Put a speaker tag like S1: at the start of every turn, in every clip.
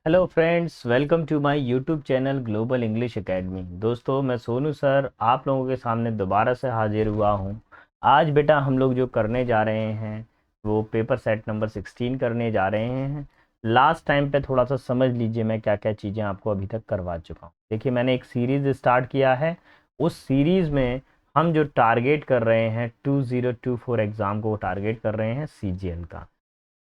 S1: Hello friends, welcome to my YouTube channel Global English Academy. दोस्तों, मैं Sonu sir आप लोगों के सामने दोबारा से हाजिर हुआ हूँ। आज बेटा हम लोग जो करने जा रहे हैं वो पेपर सेट नंबर 16 करने जा रहे हैं। लास्ट टाइम पे थोड़ा सा समझ लीजिए मैं क्या क्या चीज़ें आपको अभी तक करवा चुका हूँ। देखिए, मैंने एक सीरीज़ स्टार्ट किया है। उस सीरीज़ में हम जो टारगेट कर रहे हैं 2024 एग्ज़ाम को टारगेट कर रहे हैं CGL का।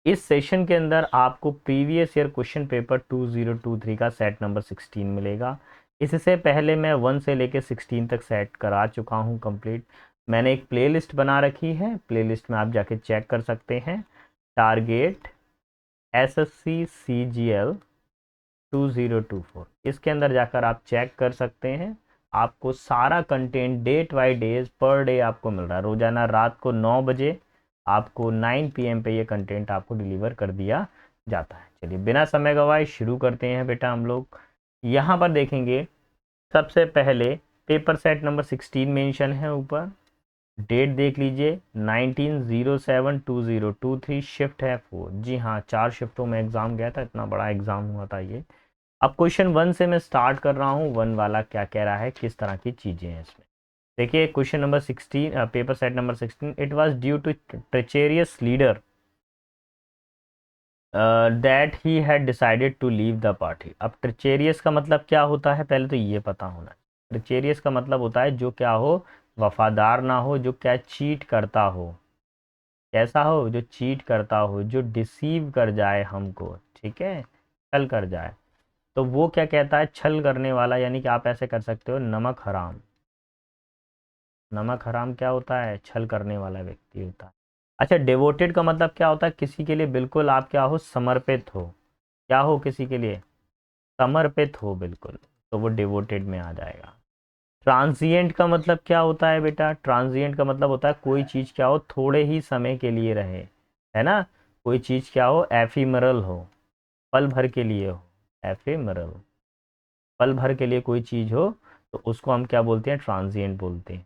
S1: इस सेशन के अंदर आपको प्रीवियस ईयर क्वेश्चन पेपर 2023 का सेट नंबर 16 मिलेगा। इससे पहले मैं 1 से लेकर 16 तक सेट करा चुका हूँ कंप्लीट। मैंने एक प्लेलिस्ट बना रखी है, प्लेलिस्ट में आप जाके चेक कर सकते हैं। टारगेट SSC CGL 2024, इसके अंदर जाकर आप चेक कर सकते हैं। आपको सारा कंटेंट डेट बाई डेज पर डे आपको मिल रहा है। रोजाना रात को 9 बजे आपको 9 PM पे ये कंटेंट आपको डिलीवर कर दिया जाता है। चलिए बिना समय गवाए शुरू करते हैं बेटा। हम लोग यहाँ पर देखेंगे, सबसे पहले पेपर सेट नंबर 16 मेंशन है ऊपर। डेट देख लीजिए 19/07/2023, शिफ्ट है 4। जी हाँ, 4 शिफ्टों में एग्ज़ाम गया था, इतना बड़ा एग्ज़ाम हुआ था ये। अब क्वेश्चन 1 से मैं स्टार्ट कर रहा हूँ। 1 वाला क्या कह रहा है, किस तरह की चीज़ें हैं इसमें। देखिए question number 16, paper set number 16, it was due to treacherous leader that he had decided to leave the party. अब ट्रेचेरियस का मतलब क्या होता है, पहले तो ये पता होना है। ट्रेचेरियस का मतलब होता है जो क्या हो, वफादार ना हो, जो क्या चीट करता हो। कैसा हो, जो चीट करता हो, जो डिसीव कर जाए हमको, ठीक है, छल कर जाए। तो वो क्या कहता है, छल करने वाला, यानी कि आप ऐसे कर सकते हो नमक हराम। नमक हराम क्या होता है, छल करने वाला व्यक्ति होता है। अच्छा, डिवोटेड का मतलब क्या होता है, किसी के लिए बिल्कुल आप क्या हो, समर्पित हो। क्या हो, किसी के लिए समर्पित हो बिल्कुल, तो वो डिवोटेड में आ जाएगा। ट्रांजिएंट का मतलब क्या होता है बेटा, ट्रांजिएंट का मतलब होता है कोई चीज़ क्या हो, थोड़े ही समय के लिए रहे, है ना। कोई चीज़ क्या हो, एफिमरल हो, पल भर के लिए हो। एफिमरल, पल भर के लिए कोई चीज़ हो तो उसको हम क्या बोलते हैं, ट्रांजिएंट बोलते हैं।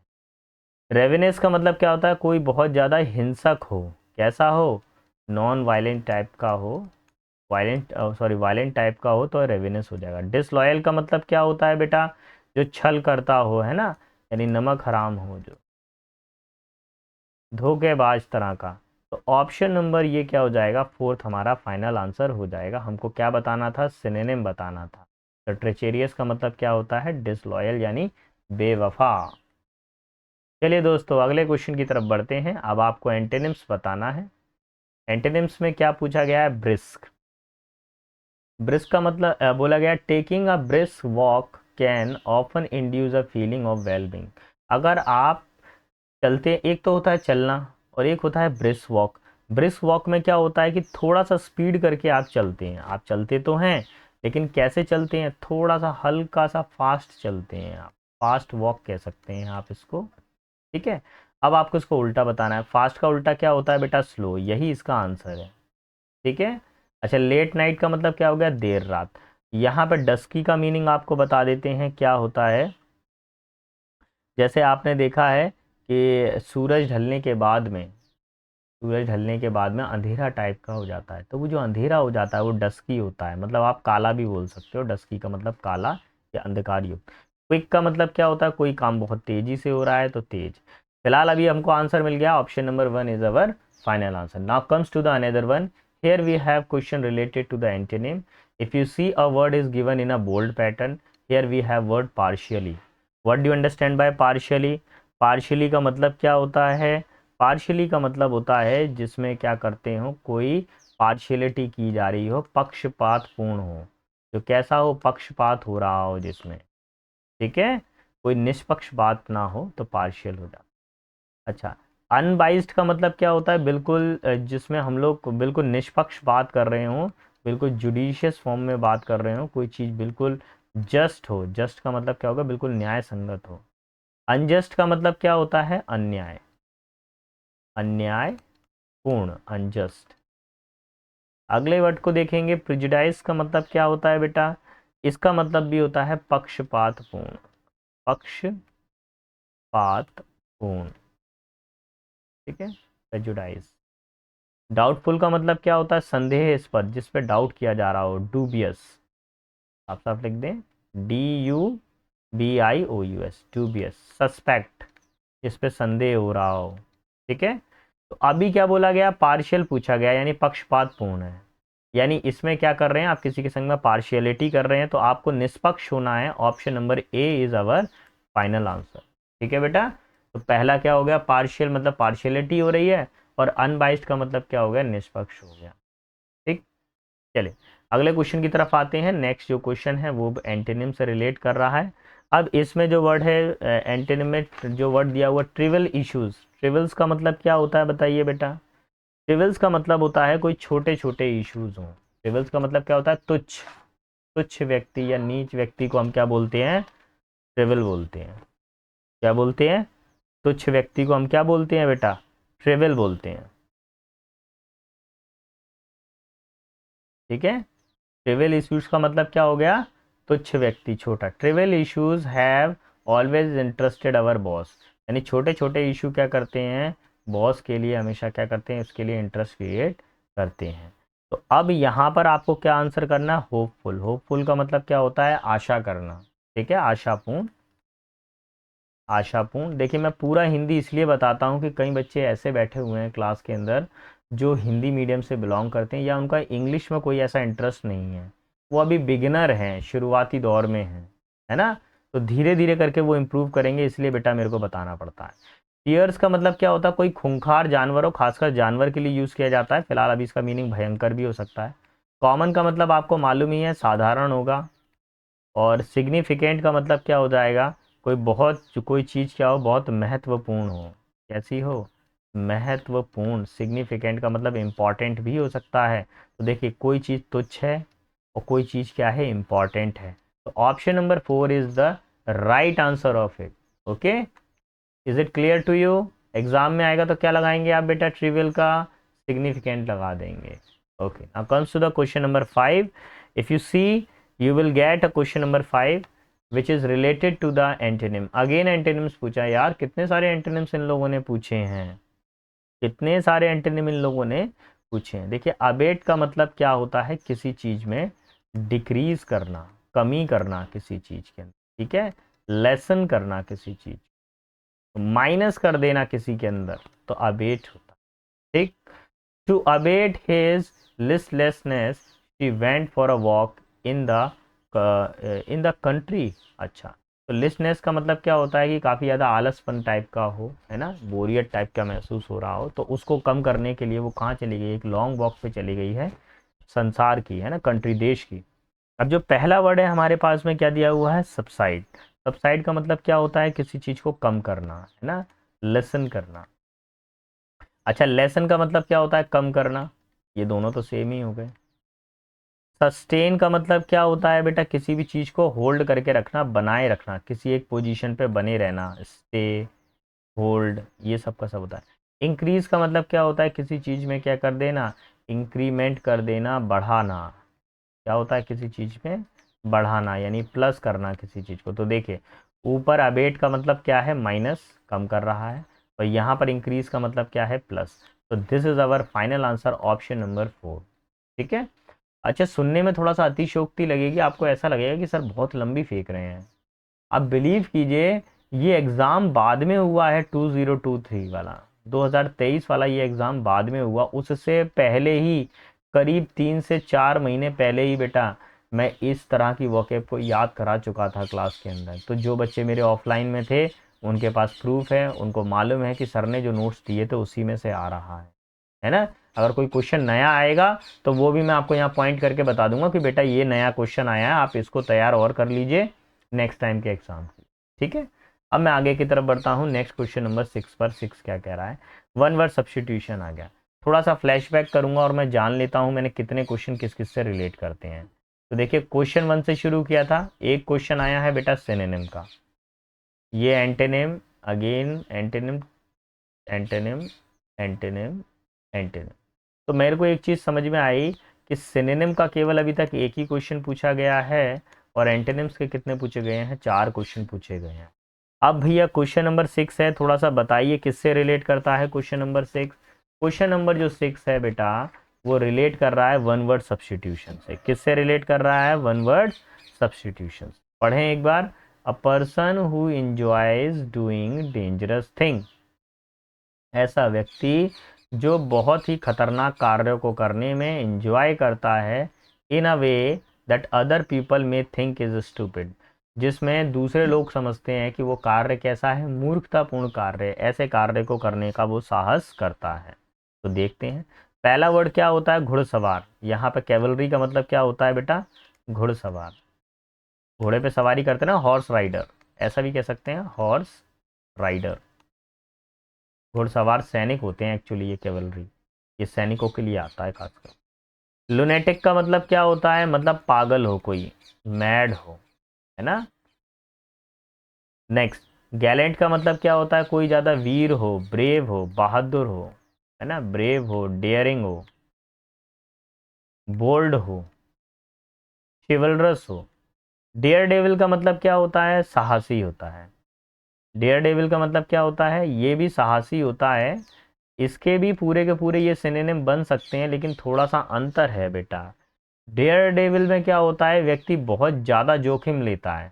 S1: रेवेनेस का मतलब क्या होता है, कोई बहुत ज़्यादा हिंसक हो। कैसा हो, नॉन वायलेंट टाइप का हो। वायलेंट, सॉरी, वायलेंट टाइप का हो तो रेवेनेस हो जाएगा। डिसलॉयल का मतलब क्या होता है बेटा, जो छल करता हो, है ना, यानी नमक हराम हो, जो धोखेबाज तरह का। तो ऑप्शन नंबर ये क्या हो जाएगा, फोर्थ हमारा फाइनल आंसर हो जाएगा। हमको क्या बताना था, सिनोनिम बताना था। तो ट्रेचेरियस का मतलब क्या होता है, डिसलॉयल यानी बेवफा। चलिए दोस्तों, अगले क्वेश्चन की तरफ बढ़ते हैं। अब आपको एंटेनिम्स बताना है। एंटेनिम्स में क्या पूछा गया है, ब्रिस्क। ब्रिस्क का मतलब बोला गया taking a brisk walk can often induce a feeling of wellbeing. अगर आप चलते, एक तो होता है चलना और एक होता है ब्रिस्क वॉक। ब्रिस्क वॉक में क्या होता है कि थोड़ा सा स्पीड करके आप चलते हैं। आप चलते तो हैं लेकिन कैसे चलते हैं, थोड़ा सा हल्का सा फास्ट चलते हैं आप। फास्ट वॉक कह सकते हैं आप इसको, ठीक है। अब आपको इसको उल्टा बताना है। फास्ट का उल्टा क्या होता है बेटा, स्लो, यही इसका आंसर है, ठीक है। अच्छा, लेट नाइट का मतलब क्या हो गया, देर रात। यहाँ पे डस्की का मीनिंग आपको बता देते हैं क्या होता है। जैसे आपने देखा है कि सूरज ढलने के बाद में, सूरज ढलने के बाद में अंधेरा टाइप का हो जाता है, तो वो जो अंधेरा हो जाता है वो डस्की होता है। मतलब आप काला भी बोल सकते हो, डस्की का मतलब काला या अंधकार युक्त। क्विक का मतलब क्या होता है, कोई काम बहुत तेजी से हो रहा है, तो तेज। फिलहाल अभी हमको आंसर मिल गया, option number 1 is our final answer. Now comes to the another one. Here we have question related to the antonym. If you see a word is given in a bold pattern, here we have word partially. What do you understand by partially? Partially का मतलब क्या होता है, partially का मतलब होता है जिसमें क्या करते हो, कोई पार्शियलिटी की जा रही हो, पक्षपात पूर्ण हो, जो कैसा हो, पक्षपात हो रहा हो जिसमें, ठीक है, कोई निष्पक्ष बात ना हो तो पार्शियल हो जाता। अच्छा, अनबाइस्ड का मतलब क्या होता है, बिल्कुल जिसमें हम लोग बिल्कुल निष्पक्ष बात कर रहे हो, बिल्कुल जुडिशियस फॉर्म में बात कर रहे हो, कोई चीज़ बिल्कुल जस्ट हो। जस्ट का मतलब क्या होगा, बिल्कुल न्याय संगत हो। अनजस्ट का मतलब क्या होता है, अन्याय, अन्याय पूर्ण, अनजस्ट। अगले वर्ड को देखेंगे, प्रिजुडाइज का मतलब क्या होता है बेटा, इसका मतलब भी होता है पक्षपात पूर्ण, पक्षपात पूर्ण, ठीक है, प्रिजुडाइज। डाउटफुल का मतलब क्या होता है, संदेहास्पद, जिस पे डाउट किया जा रहा हो, डूबियस, आप साफ लिख दें, DUBIOUS, dubious, सस्पेक्ट, जिस पे संदेह हो रहा हो। ठीक है, तो अभी क्या बोला गया, पार्शियल पूछा गया, यानी पक्षपात पूर्ण है। यानी इसमें क्या कर रहे हैं आप, किसी के संग में पार्शियलिटी कर रहे हैं, तो आपको निष्पक्ष होना है। Option number A is our final answer. ठीक है बेटा, तो पहला क्या हो गया, पार्शियल मतलब पार्शियलिटी हो रही है, और अनबाइस्ड का मतलब क्या हो गया, निष्पक्ष हो गया। ठीक, चलिए अगले क्वेश्चन की तरफ आते हैं। नेक्स्ट जो क्वेश्चन है वो एंटोनिम से रिलेट कर रहा है। अब इसमें जो वर्ड है एंटोनिम में जो वर्ड दिया हुआ ट्रिवियल इश्यूज, ट्रिविल्स का मतलब क्या होता है बताइए बेटा। ट्रिविल्स का मतलब होता है कोई छोटे छोटे इश्यूज हों। ट्रिविल्स का मतलब क्या होता है, तुच्छ, तुच्छ व्यक्ति या नीच व्यक्ति को हम क्या बोलते हैं, ट्रिविल बोलते हैं। क्या बोलते हैं, तुच्छ व्यक्ति को हम क्या बोलते हैं बेटा, ट्रिविल बोलते हैं। ठीक है, ट्रिवियल इश्यूज का मतलब क्या हो गया, तुच्छ व्यक्ति, छोटा। Trivial issues have always interested our boss, यानी छोटे छोटे इशू क्या करते हैं, बॉस के लिए हमेशा क्या करते हैं, उसके लिए इंटरेस्ट क्रिएट करते हैं। तो अब यहाँ पर आपको क्या आंसर करना है, होपफुल। होपफुल का मतलब क्या होता है, आशा करना। ठीक है, आशापूर्ण, आशापूर्ण। देखिए मैं पूरा हिंदी इसलिए बताता हूँ कि कई बच्चे ऐसे बैठे हुए हैं क्लास के अंदर जो हिंदी मीडियम से बिलोंग करते हैं, या उनका इंग्लिश में कोई ऐसा इंटरेस्ट नहीं है, वो अभी बिगिनर हैं, शुरुआती दौर में हैं, है ना। तो धीरे धीरे करके वो इम्प्रूव करेंगे, इसलिए बेटा मेरे को बताना पड़ता है। फियर्स का मतलब क्या होता है, कोई खूंखार जानवर हो, खासकर जानवर के लिए यूज़ किया जाता है। फिलहाल अभी इसका मीनिंग भयंकर भी हो सकता है। कॉमन का मतलब आपको मालूम ही है, साधारण होगा। और सिग्निफिकेंट का मतलब क्या हो जाएगा, कोई बहुत, कोई चीज़ क्या हो, बहुत महत्वपूर्ण हो। कैसी हो, महत्वपूर्ण। सिग्निफिकेंट का मतलब इम्पॉर्टेंट भी हो सकता है। तो देखिए कोई चीज़ तुच्छ है और कोई चीज़ क्या है, इम्पॉर्टेंट है। तो option number 4 is the right answer of it. Okay, is it clear to you. Exam में आएगा तो क्या लगाएंगे आप बेटा, ट्रिवियल का सिग्निफिकेंट लगा देंगे। Okay, now comes to the question number 5। If you see, you will get a question number 5 which is related to the antonym। again antonyms पूछा है यार, कितने सारे antonyms इन लोगों ने पूछे हैं, कितने सारे एंटोनिम इन लोगों ने पूछे हैं। देखिए अबेट का मतलब क्या होता है, किसी चीज में डिक्रीज करना, कमी करना किसी चीज के अंदर। ठीक है, लेसन करना किसी चीज, माइनस कर देना किसी के अंदर, तो अबेट होता है। ठीक, to abate his listlessness she went for a walk in the country. अच्छा, तो लिस्टनेस का मतलब क्या होता है कि काफ़ी ज़्यादा आलसपन टाइप का हो, है ना, बोरियत टाइप का महसूस हो रहा हो, तो उसको कम करने के लिए वो कहाँ चली गई, एक लॉन्ग वॉक पे चली गई है, संसार की, है ना, कंट्री, देश की। अब जो पहला वर्ड है हमारे पास में क्या दिया हुआ है, सबसाइड। सबसाइड का मतलब क्या होता है, किसी चीज़ को कम करना, है ना, लेसन करना। अच्छा, लेसन का मतलब क्या होता है, कम करना। ये दोनों तो सेम ही हो गए। सस्टेन का मतलब क्या होता है बेटा, किसी भी चीज़ को होल्ड करके रखना, बनाए रखना, किसी एक पोजीशन पे बने रहना, स्टे, होल्ड, ये सब का सब होता है। इंक्रीज का मतलब क्या होता है, किसी चीज़ में क्या कर देना, इंक्रीमेंट कर देना, बढ़ाना। क्या होता है, किसी चीज़ में बढ़ाना, यानी प्लस करना किसी चीज़ को। तो देखिए ऊपर अबेट का मतलब क्या है, माइनस, कम कर रहा है, और यहाँ पर इंक्रीज का मतलब क्या है, प्लस। तो this is our final answer, option number 4। ठीक है। अच्छा, सुनने में थोड़ा सा अतिशयोक्ति लगेगी आपको, ऐसा लगेगा कि सर बहुत लंबी फेंक रहे हैं। आप बिलीव कीजिए, ये एग्ज़ाम बाद में हुआ है, 2023 वाला, 2023 वाला ये एग्ज़ाम बाद में हुआ। उससे पहले ही करीब 3 से 4 महीने पहले ही बेटा मैं इस तरह की वोकैब को याद करा चुका था क्लास के अंदर। तो जो बच्चे मेरे ऑफलाइन में थे उनके पास प्रूफ है, उनको मालूम है कि सर ने जो नोट्स दिए थे उसी में से आ रहा है ना। अगर कोई क्वेश्चन नया आएगा तो वो भी मैं आपको यहाँ पॉइंट करके बता दूंगा कि बेटा ये नया क्वेश्चन आया है, आप इसको तैयार और कर लीजिए नेक्स्ट टाइम के एग्जाम की। ठीक है, अब मैं आगे की तरफ बढ़ता हूँ। नेक्स्ट क्वेश्चन नंबर 6 पर। 6 क्या कह रहा है, वन वर्ड सब्सटीट्यूशन आ गया। थोड़ा सा फ्लैशबैक करूंगा और मैं जान लेता हूँ मैंने कितने क्वेश्चन किस किस से रिलेट करते हैं। तो देखिए क्वेश्चन 1 से शुरू किया था, एक क्वेश्चन आया है बेटा सिनोनिम का। ये antonym, again antonym, antonym, antonym, antonym. तो मेरे को एक चीज़ समझ में आई कि सिनोनिम का केवल अभी तक एक ही क्वेश्चन पूछा गया है, और एंटेनिम्स के कितने पूछे गए हैं, 4 क्वेश्चन पूछे गए हैं। अब भैया क्वेश्चन नंबर 6 है, थोड़ा सा बताइए किससे रिलेट करता है क्वेश्चन नंबर 6। क्वेश्चन नंबर जो 6 है बेटा वो रिलेट कर रहा है वन वर्ड सब्स्टिट्यूशन से। किससे रिलेट कर रहा है, वन वर्ड सब्स्टिट्यूशन। पढ़ें एक बार। A person who enjoys doing dangerous thing, ऐसा व्यक्ति जो बहुत ही खतरनाक कार्यों को करने में एंजॉय करता है, in a way that other people may think is stupid, जिसमें दूसरे लोग समझते हैं कि वो कार्य कैसा है, मूर्खतापूर्ण कार्य है, ऐसे कार्य को करने का वो साहस करता है। तो देखते हैं। पहला वर्ड क्या होता है, घुड़सवार। यहाँ पे कैवलरी का मतलब क्या होता है बेटा, घुड़सवार। घोड़े पे सवारी करते हैं ना, हॉर्स राइडर, ऐसा भी कह सकते हैं, हॉर्स राइडर। घुड़सवार सैनिक होते हैं एक्चुअली, ये कैवलरी, ये सैनिकों के लिए आता है खासकर। लुनेटिक का मतलब क्या होता है, मतलब पागल हो कोई, मैड हो, है ना। नेक्स्ट, गैलेंट का मतलब क्या होता है, कोई ज़्यादा वीर हो, ब्रेव हो, बहादुर हो, है ना, ब्रेव हो, डेयरिंग हो, बोल्ड हो, शिवलरस हो। डेयर डेविल का मतलब क्या होता है, साहसी होता है। डेयर डेविल का मतलब क्या होता है, ये भी साहसी होता है। इसके भी पूरे के पूरे ये सिनोनिम बन सकते हैं, लेकिन थोड़ा सा अंतर है बेटा। डेयर डेविल में क्या होता है, व्यक्ति बहुत ज़्यादा जोखिम लेता है।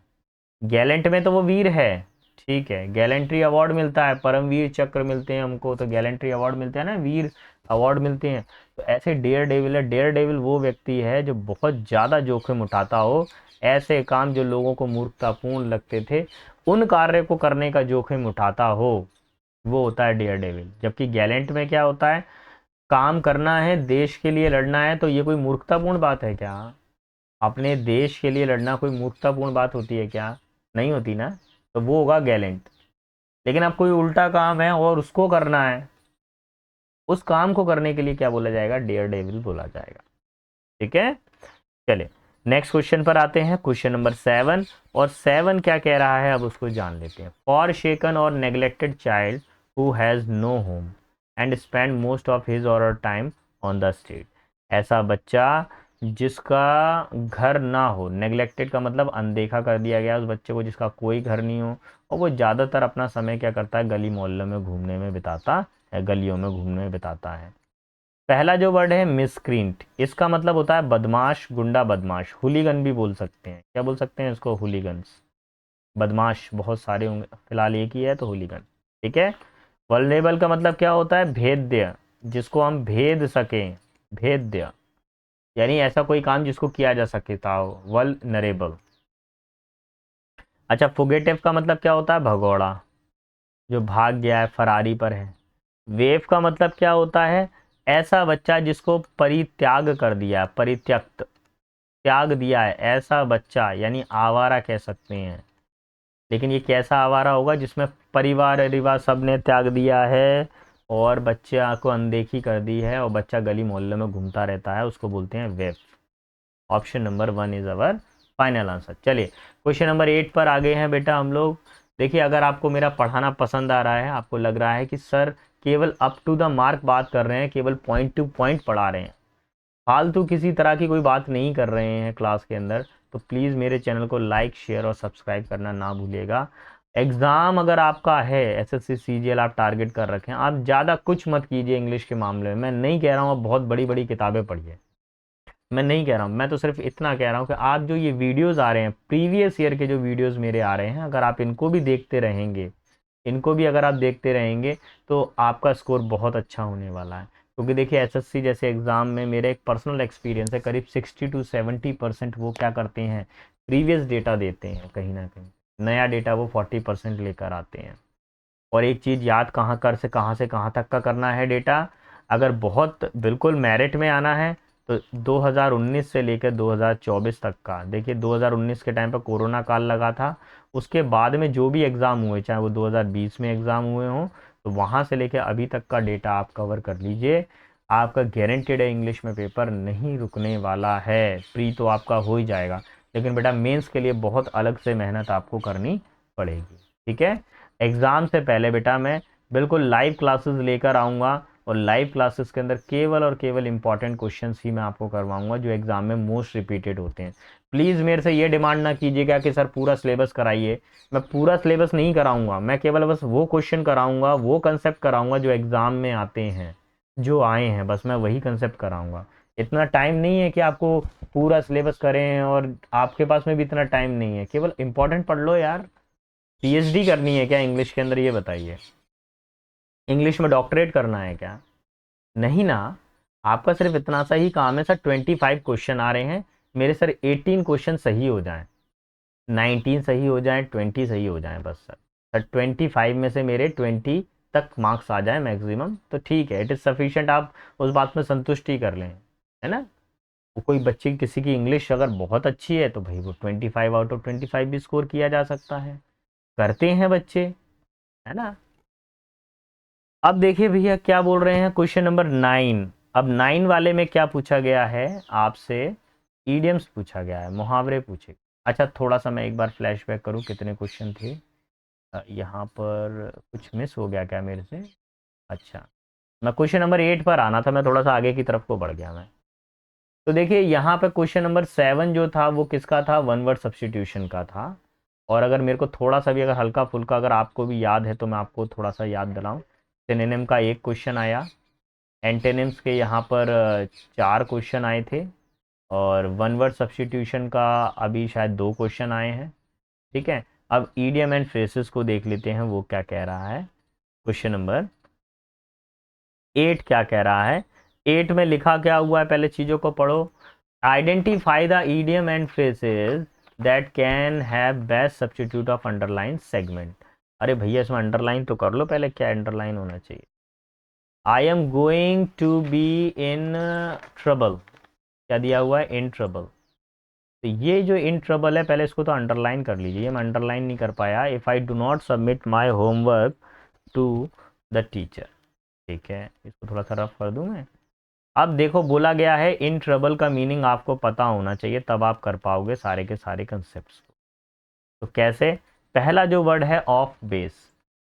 S1: गैलेंट में तो वो वीर है, ठीक है, गैलेंट्री अवार्ड मिलता है, परमवीर चक्र मिलते हैं हमको, तो गैलेंट्री अवार्ड मिलते हैं ना, वीर अवार्ड मिलते हैं। तो ऐसे डेयर डेविल है, डेयर डेविल वो व्यक्ति है जो बहुत ज़्यादा जोखिम उठाता हो, ऐसे काम जो लोगों को मूर्खतापूर्ण लगते थे, उन कार्य को करने का जोखिम उठाता हो, वो होता है डेयर डेविल। जबकि गैलेंट में क्या होता है, काम करना है, देश के लिए लड़ना है, तो ये कोई मूर्खतापूर्ण बात है क्या? अपने देश के लिए लड़ना कोई मूर्खतापूर्ण बात होती है क्या? नहीं होती ना। तो वो होगा गैलेंट। लेकिन अब कोई उल्टा काम है और उसको करना है, उस काम को करने के लिए क्या बोला जाएगा, डेयर डेविल बोला जाएगा। ठीक है, चले नेक्स्ट क्वेश्चन पर आते हैं, क्वेश्चन नंबर 7। और 7 क्या कह रहा है, अब उसको जान लेते हैं। For shaken or neglected child who has no home and spend most of his or her time on the street, ऐसा बच्चा जिसका घर ना हो, नेग्लेक्टेड का मतलब अनदेखा कर दिया गया उस बच्चे को, जिसका कोई घर नहीं हो, और वो ज़्यादातर अपना समय क्या करता है, गली मोहल्लों में घूमने में बिताता है, गलियों में घूमने में बिताता है। पहला जो वर्ड है मिसक्रींट, इसका मतलब होता है बदमाश, गुंडा बदमाश, हुलीगन भी बोल सकते हैं। क्या बोल सकते हैं इसको, हुलीगन्स। बदमाश बहुत सारे होंगे, फिलहाल एक ही है तो हुलीगन। ठीक है। वल्नरेबल का मतलब क्या होता है, भेद्य, जिसको हम भेद सकें, भेद्य, यानी ऐसा कोई काम जिसको किया जा सकता हो, वल्नरेबल। अच्छा, फुगेटिव का मतलब क्या होता है, भगोड़ा, जो भाग गया है, फरारी पर है। वेव का मतलब क्या होता है, ऐसा बच्चा जिसको परित्याग कर दिया, परित्यक्त, त्याग दिया है, ऐसा बच्चा, यानी आवारा कह सकते हैं। लेकिन ये कैसा आवारा होगा, जिसमें परिवार परिवार सब ने त्याग दिया है और बच्चे को अनदेखी कर दी है और बच्चा गली मोहल्ले में घूमता रहता है, उसको बोलते हैं wave. Option number 1 is our final answer. चलिए क्वेश्चन नंबर 8 पर आ गए हैं बेटा हम लोग। देखिए, अगर आपको मेरा पढ़ाना पसंद आ रहा है, आपको लग रहा है कि सर केवल अप टू द मार्क बात कर रहे हैं, केवल पॉइंट टू पॉइंट पढ़ा रहे हैं, फालतू किसी तरह की कोई बात नहीं कर रहे हैं क्लास के अंदर, तो प्लीज़ मेरे चैनल को लाइक शेयर और सब्सक्राइब करना ना भूलिएगा। एग्ज़ाम अगर आपका है, एसएससी सीजीएल आप टारगेट कर रखें, आप ज़्यादा कुछ मत कीजिए इंग्लिश के मामले में। मैं नहीं कह रहा हूँ आप बहुत बड़ी बड़ी किताबें पढ़िए, मैं नहीं कह रहा हूँ, मैं तो सिर्फ इतना कह रहा हूँ कि आप जो ये वीडियोस आ रहे हैं, प्रीवियस ईयर के जो वीडियोस मेरे आ रहे हैं, अगर आप इनको भी देखते रहेंगे, इनको भी अगर आप देखते रहेंगे, तो आपका स्कोर बहुत अच्छा होने वाला है। क्योंकि देखिए, एसएससी जैसे एग्ज़ाम में मेरा एक पर्सनल एक्सपीरियंस है, करीब 60 to 70% वो क्या करते हैं, प्रीवियस डेटा देते हैं, कहीं ना कहीं नया डेटा वो 40% लेकर आते हैं। और एक चीज़ याद, कहाँ से कहाँ तक का करना है डेटा, अगर बहुत बिल्कुल मेरिट में आना है तो 2019 से लेकर 2024 तक का। देखिए 2019 के टाइम पर कोरोना काल लगा था, उसके बाद में जो भी एग्ज़ाम हुए, चाहे वो 2020 में एग्ज़ाम हुए हों, तो वहाँ से लेकर अभी तक का डेटा आप कवर कर लीजिए। आपका गारंटेड है, इंग्लिश में पेपर नहीं रुकने वाला है। प्री तो आपका हो ही जाएगा, लेकिन बेटा मेंस के लिए बहुत अलग से मेहनत आपको करनी पड़ेगी। ठीक है। एग्ज़ाम से पहले बेटा मैं बिल्कुल लाइव क्लासेस लेकर आऊँगा, और लाइव क्लासेस के अंदर केवल और केवल इंपॉर्टेंट क्वेश्चंस ही मैं आपको करवाऊंगा जो एग्जाम में मोस्ट रिपीटेड होते हैं। प्लीज़ मेरे से ये डिमांड ना कीजिएगा कि सर पूरा सिलेबस कराइए, मैं पूरा सिलेबस नहीं कराऊंगा, मैं केवल बस वो क्वेश्चन कराऊंगा, वो कंसेप्ट कराऊंगा जो एग्ज़ाम में आते हैं, जो आए हैं, बस मैं वही कंसेप्ट कराऊंगा। इतना टाइम नहीं है कि आपको पूरा सिलेबस करें, और आपके पास में भी इतना टाइम नहीं है, केवल इंपॉर्टेंट पढ़ लो यार। पीएचडी करनी है क्या इंग्लिश के अंदर, ये बताइए? इंग्लिश में डॉक्टरेट करना है क्या? नहीं ना। आपका सिर्फ इतना सा ही काम है सर, 25 क्वेश्चन आ रहे हैं मेरे सर, 18 क्वेश्चन सही हो जाएं, 19 सही हो जाएं, 20 सही हो जाएं बस सर। सर 25 में से मेरे 20 तक मार्क्स आ जाए मैक्सिमम तो ठीक है, इट इज़ सफिशिएंट, आप उस बात में संतुष्टि कर लें, है ना। वो कोई बच्चे किसी की इंग्लिश अगर बहुत अच्छी है तो भाई वो 25 आउट ऑफ 25 भी स्कोर किया जा सकता है, करते हैं बच्चे, है ना। अब देखिए भैया क्या बोल रहे हैं, क्वेश्चन नंबर 9। अब 9 वाले में क्या पूछा गया है आपसे, ईडियम्स पूछा गया है, मुहावरे पूछे। अच्छा थोड़ा सा मैं एक बार फ्लैशबैक करूं, कितने क्वेश्चन थे। यहाँ पर कुछ मिस हो गया क्या मेरे से? अच्छा, मैं क्वेश्चन नंबर 8 पर आना था, मैं थोड़ा सा आगे की तरफ को बढ़ गया मैं। तो देखिए यहाँ पे क्वेश्चन नंबर 7 जो था वो किसका था, वन वर्ड सब्सटीट्यूशन का था। और अगर मेरे को थोड़ा सा भी अगर हल्का फुल्का अगर आपको भी याद है तो मैं आपको थोड़ा सा याद दिलाऊं। सिनोनिम का एक क्वेश्चन आया, एंटेनिम्स के यहाँ पर 4 क्वेश्चन आए थे, और वन वर्ड सब्सटीट्यूशन का अभी शायद 2 क्वेश्चन आए हैं। ठीक है, अब ईडियम एंड फ्रेसेस को देख लेते हैं वो क्या कह रहा है। क्वेश्चन नंबर 8 क्या कह रहा है, 8 में लिखा क्या हुआ है पहले चीज़ों को पढ़ो। Identify the idiom and phrases that can have best substitute of underline segment. अरे भैया इसमें अंडरलाइन तो कर लो पहले, क्या अंडरलाइन होना चाहिए। I am going to be in trouble, क्या दिया हुआ है, इन ट्रबल। तो ये जो इन ट्रबल है पहले इसको तो अंडरलाइन कर लीजिए, ये मैं अंडरलाइन नहीं कर पाया। If I do not submit my homework to the teacher, ठीक है, इसको थोड़ा सा रफ कर दूं मैं। अब देखो बोला गया है इन ट्रबल का मीनिंग आपको पता होना चाहिए, तब आप कर पाओगे सारे के सारे कंसेप्ट को। तो कैसे, पहला जो वर्ड है ऑफ बेस,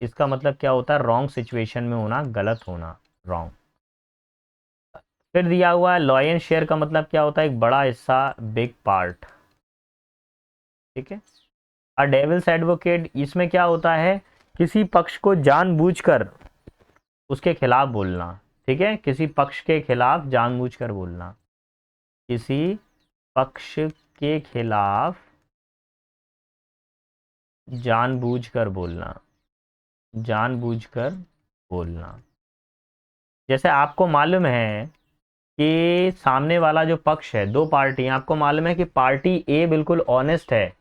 S1: इसका मतलब क्या होता है, रॉन्ग सिचुएशन में होना, गलत होना, रॉन्ग। फिर दिया हुआ है लॉयन शेयर का मतलब क्या होता है, एक बड़ा हिस्सा, बिग पार्ट। ठीक है, अ डेविल्स एडवोकेट, इसमें क्या होता है, किसी पक्ष को जानबूझकर उसके खिलाफ बोलना। ठीक है, किसी पक्ष के खिलाफ जानबूझकर बोलना, किसी पक्ष के खिलाफ जानबूझकर बोलना, जानबूझकर बोलना। जैसे आपको मालूम है कि सामने वाला जो पक्ष है, दो पार्टी, आपको मालूम है कि पार्टी ए बिल्कुल ऑनेस्ट है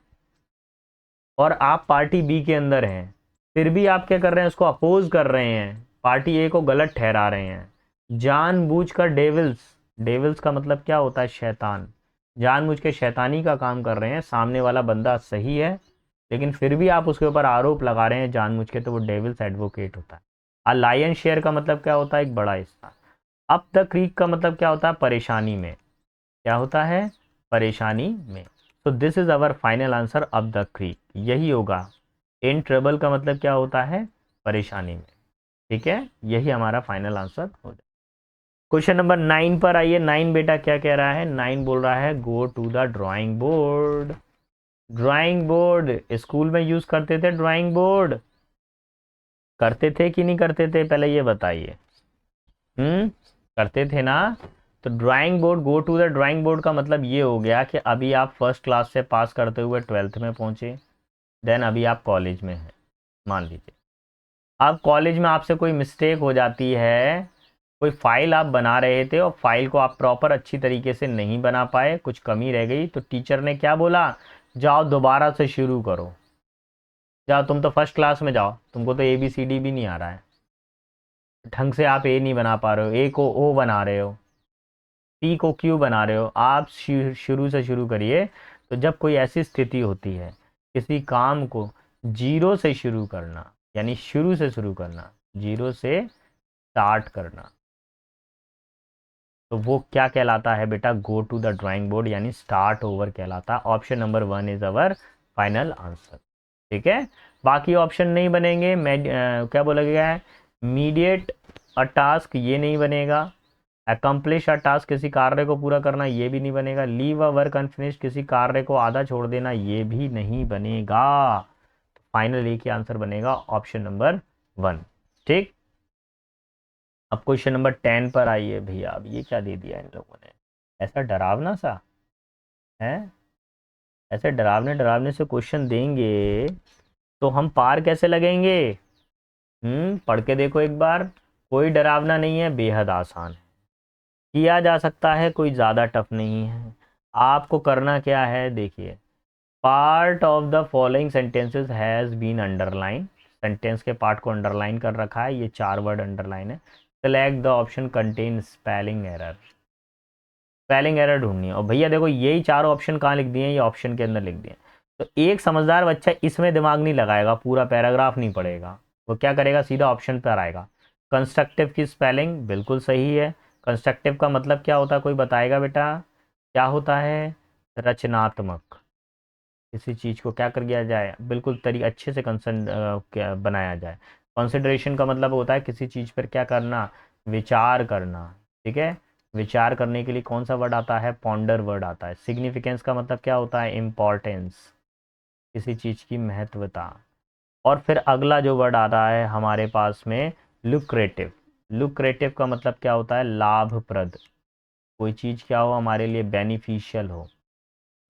S1: और आप पार्टी बी के अंदर हैं, फिर भी आप क्या कर रहे हैं, उसको अपोज कर रहे हैं, पार्टी ए को गलत ठहरा रहे हैं। जानबूझकर डेविल्स, डेविल्स का मतलब क्या होता है, शैतान। जानबूझ के शैतानी का काम कर रहे हैं, सामने वाला बंदा सही है लेकिन फिर भी आप उसके ऊपर आरोप लगा रहे हैं जानबूझ के, तो वो डेविल्स एडवोकेट होता है। आ लायन शेयर का मतलब क्या होता है, एक बड़ा हिस्सा। अप द क्रीक का मतलब क्या होता है, परेशानी में, क्या होता है, परेशानी में। तो this is our final answer, up the creek, यही होगा। इन ट्रबल का मतलब क्या होता है, परेशानी में। ठीक है, यही हमारा फाइनल आंसर हो जाए। क्वेश्चन नंबर 9 पर आइए। 9 बेटा क्या कह रहा है, 9 बोल रहा है go to the drawing board. Drawing board school में यूज करते थे, ड्राइंग बोर्ड करते थे कि नहीं करते थे, पहले ये बताइए। करते थे ना। तो drawing board, go to the drawing board का मतलब ये हो गया कि अभी आप फर्स्ट क्लास से पास करते हुए 12th में पहुंचे, देन अभी आप कॉलेज में हैं, मान लीजिए। अब कॉलेज में आपसे कोई मिस्टेक हो जाती है, कोई फाइल आप बना रहे थे और फाइल को आप प्रॉपर अच्छी तरीके से नहीं बना पाए, कुछ कमी रह गई, तो टीचर ने क्या बोला, जाओ दोबारा से शुरू करो, जाओ तुम तो फर्स्ट क्लास में जाओ, तुमको तो ABCD भी नहीं आ रहा है, ढंग से आप ए नहीं बना पा रहे हो, ए को ओ बना रहे हो, टी को क्यू बना रहे हो, आप शुरू से शुरू करिए। तो जब कोई ऐसी स्थिति होती है, किसी काम को जीरो से शुरू करना, यानी शुरू से शुरू करना, जीरो से स्टार्ट करना, तो वो क्या कहलाता है बेटा, go to the drawing board, यानी स्टार्ट ओवर कहलाता है। Option number 1 is our final answer. ठीक है, बाकी ऑप्शन नहीं बनेंगे। क्या बोला गया है, मीडिएट अ टास्क, ये नहीं बनेगा। अकम्प्लिश अ टास्क, किसी कार्य को पूरा करना, ये भी नहीं बनेगा। लीव अ वर्क अनफिनिश्ड, किसी कार्य को आधा छोड़ देना, ये भी नहीं बनेगा। फाइनल एक ही आंसर बनेगा, ऑप्शन नंबर 1। ठीक, अब क्वेश्चन नंबर 10 पर आइए भैया। अब ये क्या दे दिया इन लोगों ने, ऐसा डरावना सा है, ऐसे डरावने डरावने से क्वेश्चन देंगे तो हम पार कैसे लगेंगे? पढ़ के देखो एक बार। कोई डरावना नहीं है, बेहद आसान है, किया जा सकता है, कोई ज़्यादा टफ नहीं है। आपको करना क्या है, देखिए, part of the following sentences has been underline. Sentence के पार्ट को अंडरलाइन कर रखा है, ये 4 वर्ड अंडरलाइन है। Select the option contain spelling error. Spelling error ढूंढनी है, और भैया देखो यही चारों ऑप्शन कहाँ लिख दिए हैं, ये ऑप्शन के अंदर लिख दिए हैं। तो एक समझदार बच्चा इसमें दिमाग नहीं लगाएगा, पूरा पैराग्राफ नहीं पढ़ेगा, वो क्या करेगा, सीधा ऑप्शन पर आएगा। कंस्ट्रक्टिव की स्पेलिंग बिल्कुल सही है। कंस्ट्रक्टिव का मतलब क्या होता है, कोई बताएगा बेटा? क्या होता है? रचनात्मक। किसी चीज़ को क्या कर दिया जाए, बिल्कुल तरीके अच्छे से कंसन क्या बनाया जाए। कंसिडरेशन का मतलब होता है किसी चीज़ पर क्या करना, विचार करना। ठीक है, विचार करने के लिए कौन सा वर्ड आता है, पॉन्डर वर्ड आता है। सिग्निफिकेंस का मतलब क्या होता है, इम्पॉर्टेंस, किसी चीज़ की महत्वता। और फिर अगला जो वर्ड आता है हमारे पास में, लुक्रेटिव। लुक्रेटिव का मतलब क्या होता है, लाभप्रद, कोई चीज़ क्या हो हमारे लिए, बेनिफिशियल हो।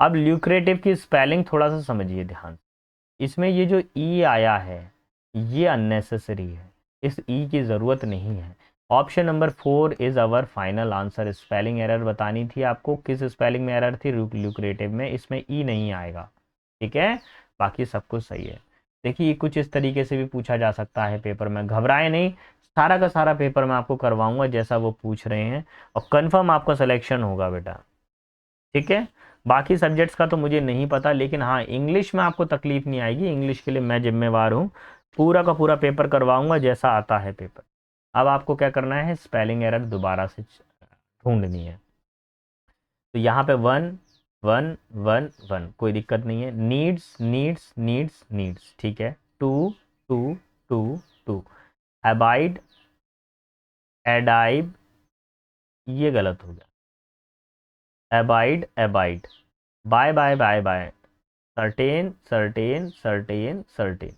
S1: अब ल्यूक्रेटिव की स्पेलिंग थोड़ा सा समझिए ध्यान से। इसमें ये जो ई आया है ये अननेसेसरी है, इस ई की ज़रूरत नहीं है। Option number 4 is our final answer. Spelling error बतानी थी आपको, किस स्पेलिंग में एरर थी, ल्यूक्रेटिव में, इसमें ई नहीं आएगा। ठीक है, बाकी सब कुछ सही है। देखिए कुछ इस तरीके से भी पूछा जा सकता है पेपर में, घबराए नहीं, सारा का सारा पेपर मैं आपको करवाऊंगा जैसा वो पूछ रहे हैं, और कंफर्म आपका सिलेक्शन होगा बेटा। ठीक है, बाकी सब्जेक्ट्स का तो मुझे नहीं पता, लेकिन हाँ इंग्लिश में आपको तकलीफ नहीं आएगी, इंग्लिश के लिए मैं जिम्मेवार हूँ। पूरा का पूरा पेपर करवाऊंगा जैसा आता है पेपर। अब आपको क्या करना है, स्पेलिंग एरर दोबारा से ढूंढनी है। तो यहाँ पे 1 1 1 1, कोई दिक्कत नहीं है। नीड्स नीड्स नीड्स नीड्स, ठीक है। 2 2 2 2। अबाइड एडाइब, ये गलत हो गया। Abide abide, by by by by, certain certain certain certain.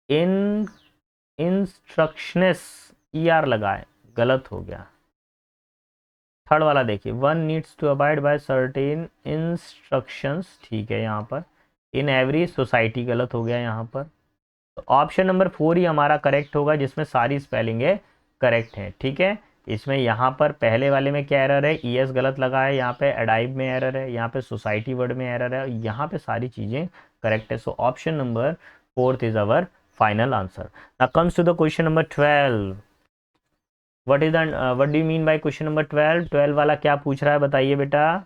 S1: In instructions, E R लगाए, गलत हो गया। थर्ड वाला देखिए, 1 needs to abide by certain instructions, ठीक है। यहाँ पर इन एवरी सोसाइटी, गलत हो गया यहाँ पर। तो ऑप्शन नंबर 4 ही हमारा करेक्ट होगा, जिसमें सारी स्पेलिंग है करेक्ट है। ठीक है, इसमें यहाँ पर पहले वाले में क्या एरर है, ई एस गलत लगा है, यहाँ पे एडाइव में एरर है, यहाँ पे सोसाइटी वर्ड में एरर है, यहाँ पे सारी चीज़ें करेक्ट है। So option number 4 is our final answer. Now comes to the question number 12। What do you mean by question number 12? 12 वाला क्या पूछ रहा है बताइए बेटा।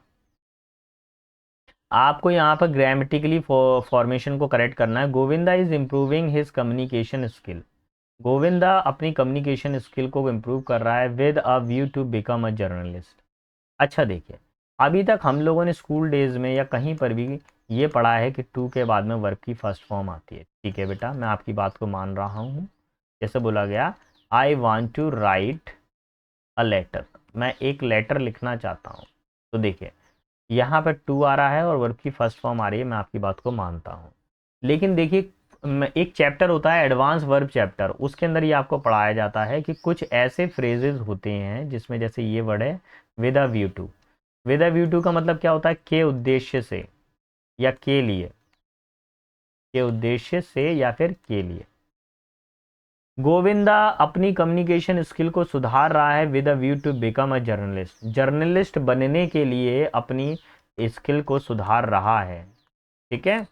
S1: आपको यहाँ पर ग्रामेटिकली फॉर्मेशन को करेक्ट करना है। Govinda is improving his communication skill. Govinda अपनी कम्युनिकेशन स्किल को इम्प्रूव कर रहा है with a view to become a journalist. अच्छा देखिए, अभी तक हम लोगों ने स्कूल डेज में या कहीं पर भी ये पढ़ा है कि टू के बाद में वर्ब की फर्स्ट फॉर्म आती है। ठीक है बेटा, मैं आपकी बात को मान रहा हूँ। जैसे बोला गया, I want to write a letter, मैं एक लेटर लिखना चाहता हूँ। तो देखिए यहाँ पे टू आ रहा है और वर्ब की फर्स्ट फॉर्म आ रही है, मैं आपकी बात को मानता हूँ। लेकिन देखिए एक चैप्टर होता है एडवांस वर्ब चैप्टर, उसके अंदर ये आपको पढ़ाया जाता है कि कुछ ऐसे फ्रेजेस होते हैं जिसमें जैसे ये वर्ड है with a view to. With a view to का मतलब क्या होता है, के उद्देश्य से या के लिए, के उद्देश्य से या फिर के लिए। गोविंदा अपनी कम्युनिकेशन स्किल को सुधार रहा है with a view to become a journalist. Journalist बनने के लिए अपनी स्किल को सुधार रहा है। ठीक है,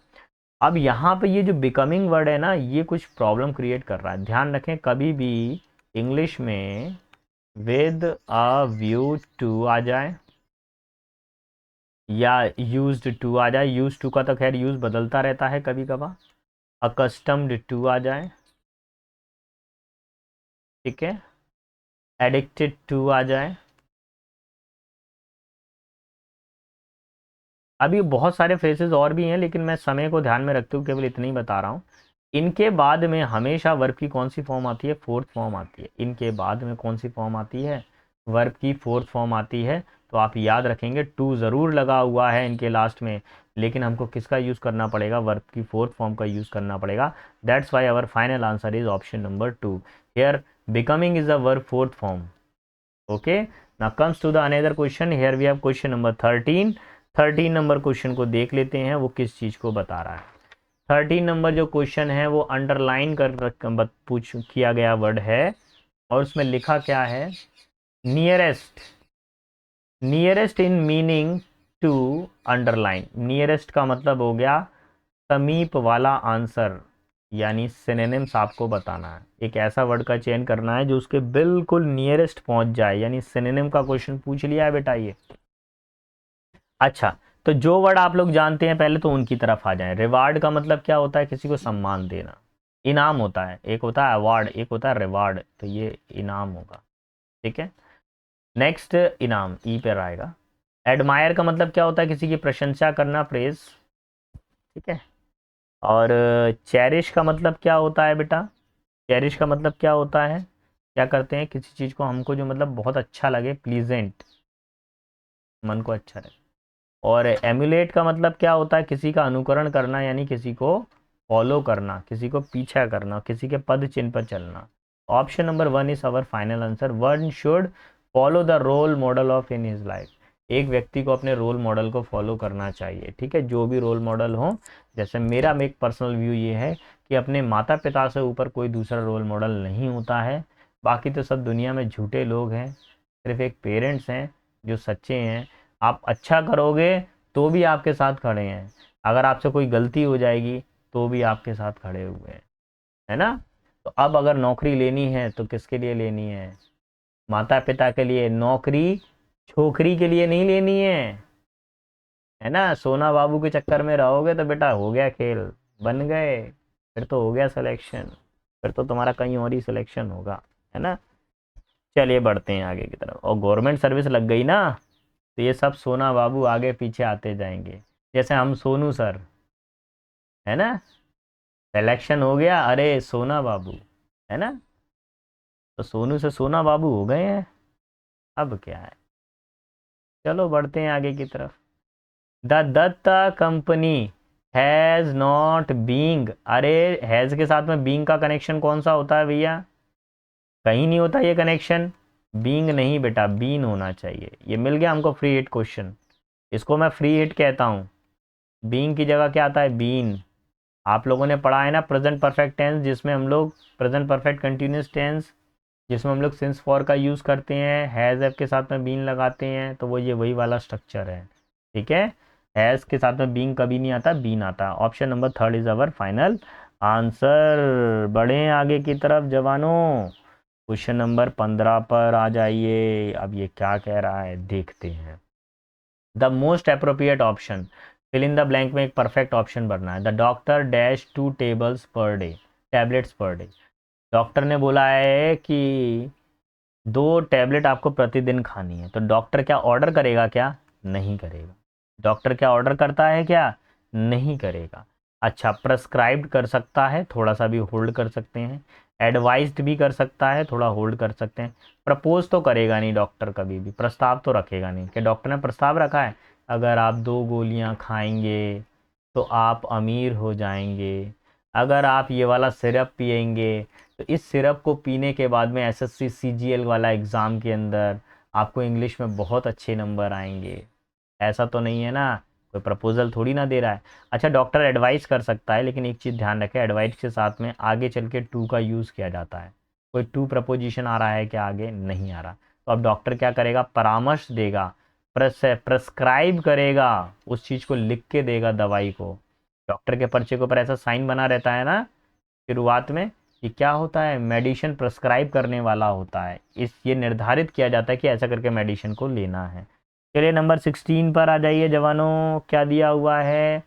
S1: अब यहाँ पे ये जो बिकमिंग वर्ड है ना, ये कुछ प्रॉब्लम क्रिएट कर रहा है। ध्यान रखें, कभी भी इंग्लिश में विद अ व्यू टू आ जाए या यूज्ड टू आ जाए, यूज टू का तो खैर यूज बदलता रहता है कभी कभार, अकस्टम्ड टू आ जाए, ठीक है, एडिक्टेड टू आ जाए। अभी बहुत सारे फ्रेजेस और भी हैं, लेकिन मैं समय को ध्यान में रखते हुए केवल इतना ही बता रहा हूँ। इनके बाद में हमेशा वर्ब की कौन सी फॉर्म आती है, फोर्थ फॉर्म आती है। इनके बाद में कौन सी फॉर्म आती है, वर्ब की फोर्थ फॉर्म आती है। तो आप याद रखेंगे, टू ज़रूर लगा हुआ है इनके लास्ट में, लेकिन हमको किसका यूज़ करना पड़ेगा, वर्ब की फोर्थ फॉर्म का यूज़ करना पड़ेगा। That's why our final answer is option number 2। Here becoming is a verb fourth form. Okay, now comes to the another question, here we have question number 13। 13 number question को देख लेते हैं, वो किस चीज़ को बता रहा है। 13 नंबर जो क्वेश्चन है वो अंडरलाइन पूछ किया गया वर्ड है, और उसमें लिखा क्या है, nearest. Nearest in meaning to underline. Nearest का मतलब हो गया समीप वाला आंसर, यानी सिनोनिम्स आपको बताना है। एक ऐसा वर्ड का चयन करना है जो उसके बिल्कुल नियरेस्ट पहुंच जाए, यानी सिनोनिम का क्वेश्चन पूछ लिया है बेटा ये। अच्छा, तो जो वर्ड आप लोग जानते हैं पहले तो उनकी तरफ आ जाएं। रिवार्ड का मतलब क्या होता है, किसी को सम्मान देना, इनाम होता है। एक होता है अवार्ड, एक होता है रिवार्ड, तो ये इनाम होगा, ठीक है। नेक्स्ट इनाम ई पर आएगा। एडमायर का मतलब क्या होता है, किसी की प्रशंसा करना, प्रेज, ठीक है। और चेरिश का मतलब क्या होता है बेटा, चेरिश का मतलब क्या होता है, क्या करते हैं किसी चीज़ को, हमको जो मतलब बहुत अच्छा लगे, प्लीजेंट, मन को अच्छा लगे। और एमुलेट का मतलब क्या होता है, किसी का अनुकरण करना, यानी किसी को फॉलो करना, किसी को पीछा करना, किसी के पद चिन्ह पर चलना। Option number 1 is our final answer. One should follow the role model of in his life. एक व्यक्ति को अपने रोल मॉडल को फॉलो करना चाहिए, ठीक है, जो भी रोल मॉडल हो। जैसे मेरा एक पर्सनल व्यू ये है कि अपने माता पिता से ऊपर कोई दूसरा रोल मॉडल नहीं होता है। बाकी तो सब दुनिया में झूठे लोग हैं, सिर्फ एक पेरेंट्स हैं जो सच्चे हैं। आप अच्छा करोगे तो भी आपके साथ खड़े हैं, अगर आपसे कोई गलती हो जाएगी तो भी आपके साथ खड़े हुए हैं, है ना। तो अब अगर नौकरी लेनी है तो किसके लिए लेनी है, माता पिता के लिए। नौकरी छोकरी के लिए नहीं लेनी है ना। सोना बाबू के चक्कर में रहोगे तो बेटा हो गया खेल, बन गए, फिर तो हो गया सिलेक्शन, फिर तो तुम्हारा कहीं और ही सिलेक्शन होगा, है ना। चलिए बढ़ते हैं आगे की तरफ। और गवर्नमेंट सर्विस लग गई ना, तो ये सब सोना बाबू आगे पीछे आते जाएंगे। जैसे हम सोनू सर, है ना, सिलेक्शन हो गया, अरे सोना बाबू, है ना, तो सोनू से सोना बाबू हो गए हैं, अब क्या है। चलो बढ़ते हैं आगे की तरफ। The Datta company has not being. अरे हैज़ के साथ में बीइंग का कनेक्शन कौन सा होता है भैया, कहीं नहीं होता ये कनेक्शन। बीइंग नहीं बेटा, बीन होना चाहिए। ये मिल गया हमको फ्री हिट क्वेश्चन, इसको मैं फ्री हिट कहता हूँ। बीइंग की जगह क्या आता है, बीन। आप लोगों ने पढ़ा है ना प्रेजेंट परफेक्ट टेंस, जिसमें हम लोग प्रेजेंट परफेक्ट कंटिन्यूस टेंस, जिसमें हम लोग सिंस फॉर का यूज़ करते हैं, हैज़ एफ के साथ में बीन लगाते हैं, तो वो ये वही वाला स्ट्रक्चर है, ठीक है। हैज़ के साथ में बीइंग कभी नहीं आता, बीन आता। Option number 3 is our final answer. बढ़े आगे की तरफ जवानों, क्वेश्चन नंबर 15 पर आ जाइए। अब ये क्या कह रहा है देखते हैं। The most appropriate option, fill in the blank में एक परफेक्ट ऑप्शन भरना है। The doctor dash 2 tables per day, tablets per day. Doctor ने बोला है कि 2 टैबलेट आपको प्रतिदिन खानी है, तो डॉक्टर क्या ऑर्डर करेगा, क्या नहीं करेगा। डॉक्टर क्या ऑर्डर करता है, क्या नहीं करेगा। अच्छा, प्रेस्क्राइब्ड कर सकता है, थोड़ा सा भी होल्ड कर सकते हैं। एडवाइज्ड भी कर सकता है, थोड़ा होल्ड कर सकते हैं। प्रपोज तो करेगा नहीं डॉक्टर, कभी भी प्रस्ताव तो रखेगा नहीं। कि डॉक्टर ने प्रस्ताव रखा है, अगर आप 2 गोलियां खाएंगे तो आप अमीर हो जाएंगे, अगर आप ये वाला सिरप पिएंगे तो इस सिरप को पीने के बाद में एसएससी सीजीएल वाला एग्ज़ाम के अंदर आपको इंग्लिश में बहुत अच्छे नंबर आएंगे। ऐसा तो नहीं है ना, कोई प्रपोजल थोड़ी ना दे रहा है। अच्छा, डॉक्टर एडवाइस कर सकता है, लेकिन एक चीज़ ध्यान रखें, एडवाइस के साथ में आगे चल के टू का यूज़ किया जाता है। कोई टू प्रपोजिशन आ रहा है क्या, आगे नहीं आ रहा। तो अब डॉक्टर क्या करेगा, परामर्श देगा, प्रेस्क्राइब करेगा, उस चीज़ को लिख के देगा दवाई को। डॉक्टर के पर्चे के ऊपर ऐसा साइन बना रहता है ना शुरुआत में, कि क्या होता है, मेडिसिन प्रेस्क्राइब करने वाला होता है। इस ये निर्धारित किया जाता है कि ऐसा करके मेडिसिन को लेना है। चलिए नंबर 16 पर आ जाइए जवानों, क्या दिया हुआ है।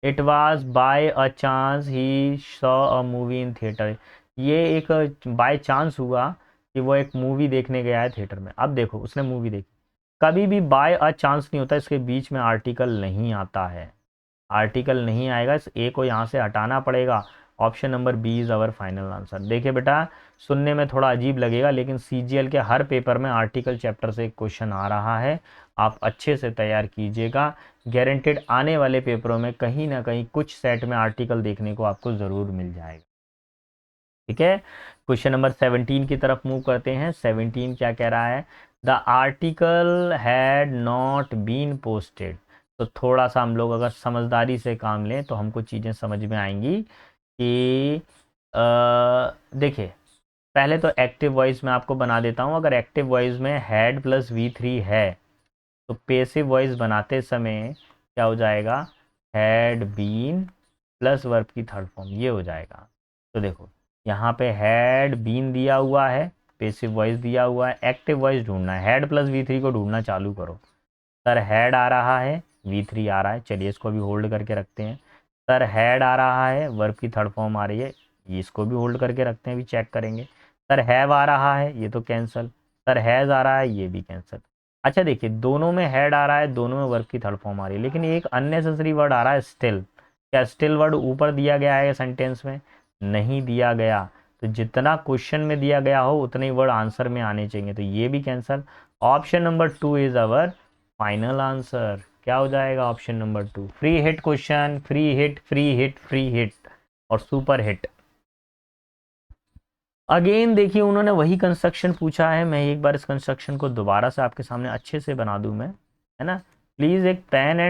S1: It was by a chance he saw a movie in theatre. ये एक बाय चांस हुआ कि वो एक मूवी देखने गया है थिएटर में। अब देखो उसने मूवी देखी, कभी भी बाय अ चांस नहीं होता, इसके बीच में आर्टिकल नहीं आता है। आर्टिकल नहीं आएगा, इस ए को यहाँ से हटाना पड़ेगा। Option number B is our final answer. देखिए बेटा, सुनने में थोड़ा अजीब लगेगा, लेकिन सीजीएल के हर पेपर में आर्टिकल चैप्टर से एक क्वेश्चन आ रहा है। आप अच्छे से तैयार कीजिएगा, गारंटेड आने वाले पेपरों में कहीं ना कहीं कुछ सेट में आर्टिकल देखने को आपको ज़रूर मिल जाएगा, ठीक है। क्वेश्चन नंबर 17 की तरफ मूव करते हैं। 17 क्या कह रहा है, the article had not been posted. तो थोड़ा सा हम लोग अगर समझदारी से काम लें तो हमको चीज़ें समझ में आएंगी कि देखिए, पहले तो एक्टिव वॉइस में आपको बना देता हूँ। अगर एक्टिव वॉइस में हैड प्लस V3 है तो पेसिव वॉइस बनाते समय क्या हो जाएगा, हैड बीन प्लस वर्ब की थर्ड फॉर्म, ये हो जाएगा। तो देखो यहाँ पे हैड बीन दिया हुआ है, पेसिव वॉइस दिया हुआ है, एक्टिव वॉइस ढूंढना है, हैड प्लस V3 को ढूंढना चालू करो। सर हैड आ रहा है, V3 आ रहा है, चलिए इसको भी होल्ड करके रखते हैं। सर हैड आ रहा है, वर्ब की थर्ड फॉर्म आ रही है, इसको भी होल्ड करके रखते हैं, भी चेक करेंगे। सर हैव आ रहा है, ये तो कैंसिल। सर हैज़ आ रहा है, ये भी कैंसिल। अच्छा देखिए, दोनों में हेड आ रहा है, दोनों में वर्ब की थर्ड फॉर्म आ रही है, लेकिन एक अननेसेसरी वर्ड आ रहा है स्टिल। क्या स्टिल वर्ड ऊपर दिया गया है सेंटेंस में? नहीं दिया गया। तो जितना क्वेश्चन में दिया गया हो उतने ही वर्ड आंसर में आने चाहिए, तो ये भी cancel. Option number 2 is our final answer. क्या हो जाएगा option number 2? Free hit question, free hit, free hit, free hit और सुपर हिट। अगेन देखिए, उन्होंने वही कंस्ट्रक्शन पूछा है। मैं एक बार इस कंस्ट्रक्शन को दोबारा से आपके सामने अच्छे से बना दूं मैं, है ना। प्लीज़ एक पेन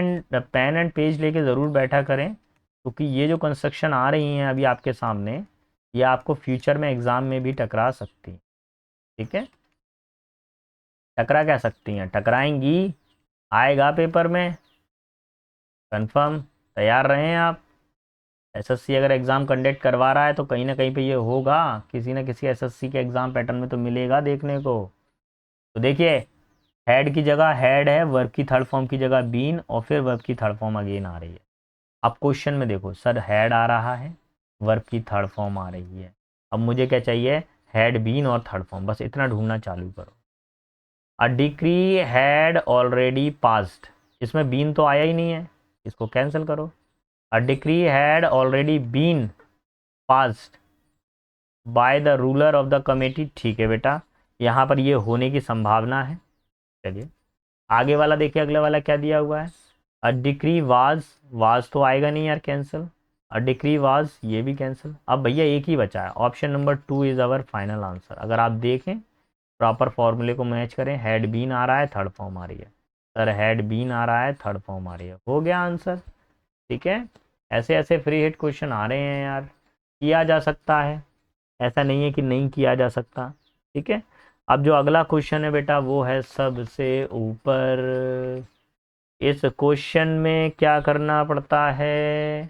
S1: एंड पेज लेके ज़रूर बैठा करें, क्योंकि ये जो कंस्ट्रक्शन आ रही हैं अभी आपके सामने, ये आपको फ्यूचर में एग्ज़ाम में भी टकरा सकती हैं। ठीक है, टकरा क्या सकती हैं, टकराएंगी, आएगा पेपर में कंफर्म। तैयार रहें आप। एसएससी अगर एग्ज़ाम कंडक्ट करवा रहा है तो कहीं ना कहीं पे ये होगा, किसी ना किसी एसएससी के एग्ज़ाम पैटर्न में तो मिलेगा देखने को। तो देखिए, हैड की जगह हैड है, वर्ब की थर्ड फॉर्म की जगह बीन, और फिर वर्ब की थर्ड फॉर्म अगेन आ रही है। अब क्वेश्चन में देखो, सर हैड आ रहा है, वर्ब की थर्ड फॉर्म आ रही है। अब मुझे क्या चाहिए, हैड बीन और थर्ड फॉर्म, बस इतना ढूंढना चालू करो। A decree had already passed, इसमें बीन तो आया ही नहीं है, इसको कैंसिल करो। A decree had already been passed by the ruler of the committee, ठीक है बेटा, यहाँ पर ये होने की संभावना है। चलिए आगे वाला देखिए, अगले वाला क्या दिया हुआ है, अ डिक्री वाज तो आएगा नहीं यार, कैंसिल। अ डिक्री वाज, ये भी कैंसिल। अब भैया एक ही बचा है, option number 2 is our final answer. अगर आप देखें, प्रॉपर फॉर्मूले को मैच करें, हैड बीन आ रहा है, थर्ड फॉर्म आ रही है। सर हैड बीन आ रहा है, थर्ड फॉर्म आ रही है, हो गया आंसर। ठीक है, ऐसे ऐसे फ्री हिट क्वेश्चन आ रहे हैं यार, किया जा सकता है, ऐसा नहीं है कि नहीं किया जा सकता। ठीक है, अब जो अगला क्वेश्चन है बेटा वो है सबसे ऊपर। इस क्वेश्चन में क्या करना पड़ता है,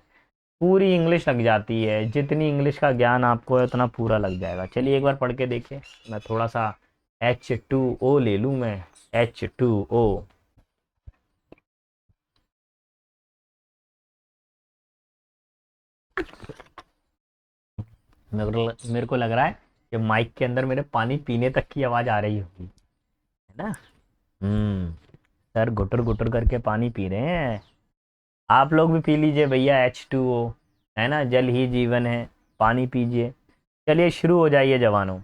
S1: पूरी इंग्लिश लग जाती है, जितनी इंग्लिश का ज्ञान आपको है उतना पूरा लग जाएगा। चलिए एक बार पढ़ के देखिए। मैं थोड़ा सा H2O ले लूँ मैं, H2O। मेरे को लग रहा है कि माइक के अंदर मेरे पानी पीने तक की आवाज़ आ रही होगी, है ना। सर गुटर गुटर करके पानी पी रहे हैं, आप लोग भी पी लीजिए भैया H2O, है ना, जल ही जीवन है, पानी पीजिए। चलिए शुरू हो जाइए जवानों।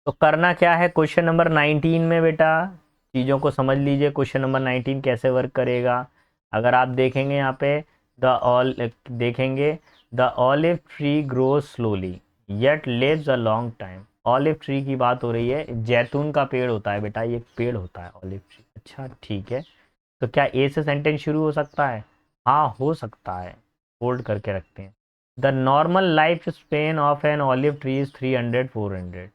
S1: तो करना क्या है, क्वेश्चन नंबर 19 में बेटा चीज़ों को समझ लीजिए, क्वेश्चन नंबर 19 कैसे वर्क करेगा। अगर आप देखेंगे यहाँ पे, द ऑल देखेंगे, the olive tree grows slowly yet lives a long time. Olive tree की बात हो रही है, जैतून का पेड़ होता है बेटा, ये एक पेड़ होता है ऑलिव ट्री। अच्छा ठीक है, तो क्या ए से सेंटेंस शुरू हो सकता है? हाँ हो सकता है, होल्ड करके रखते हैं। The normal life span of an olive tree is 300-400।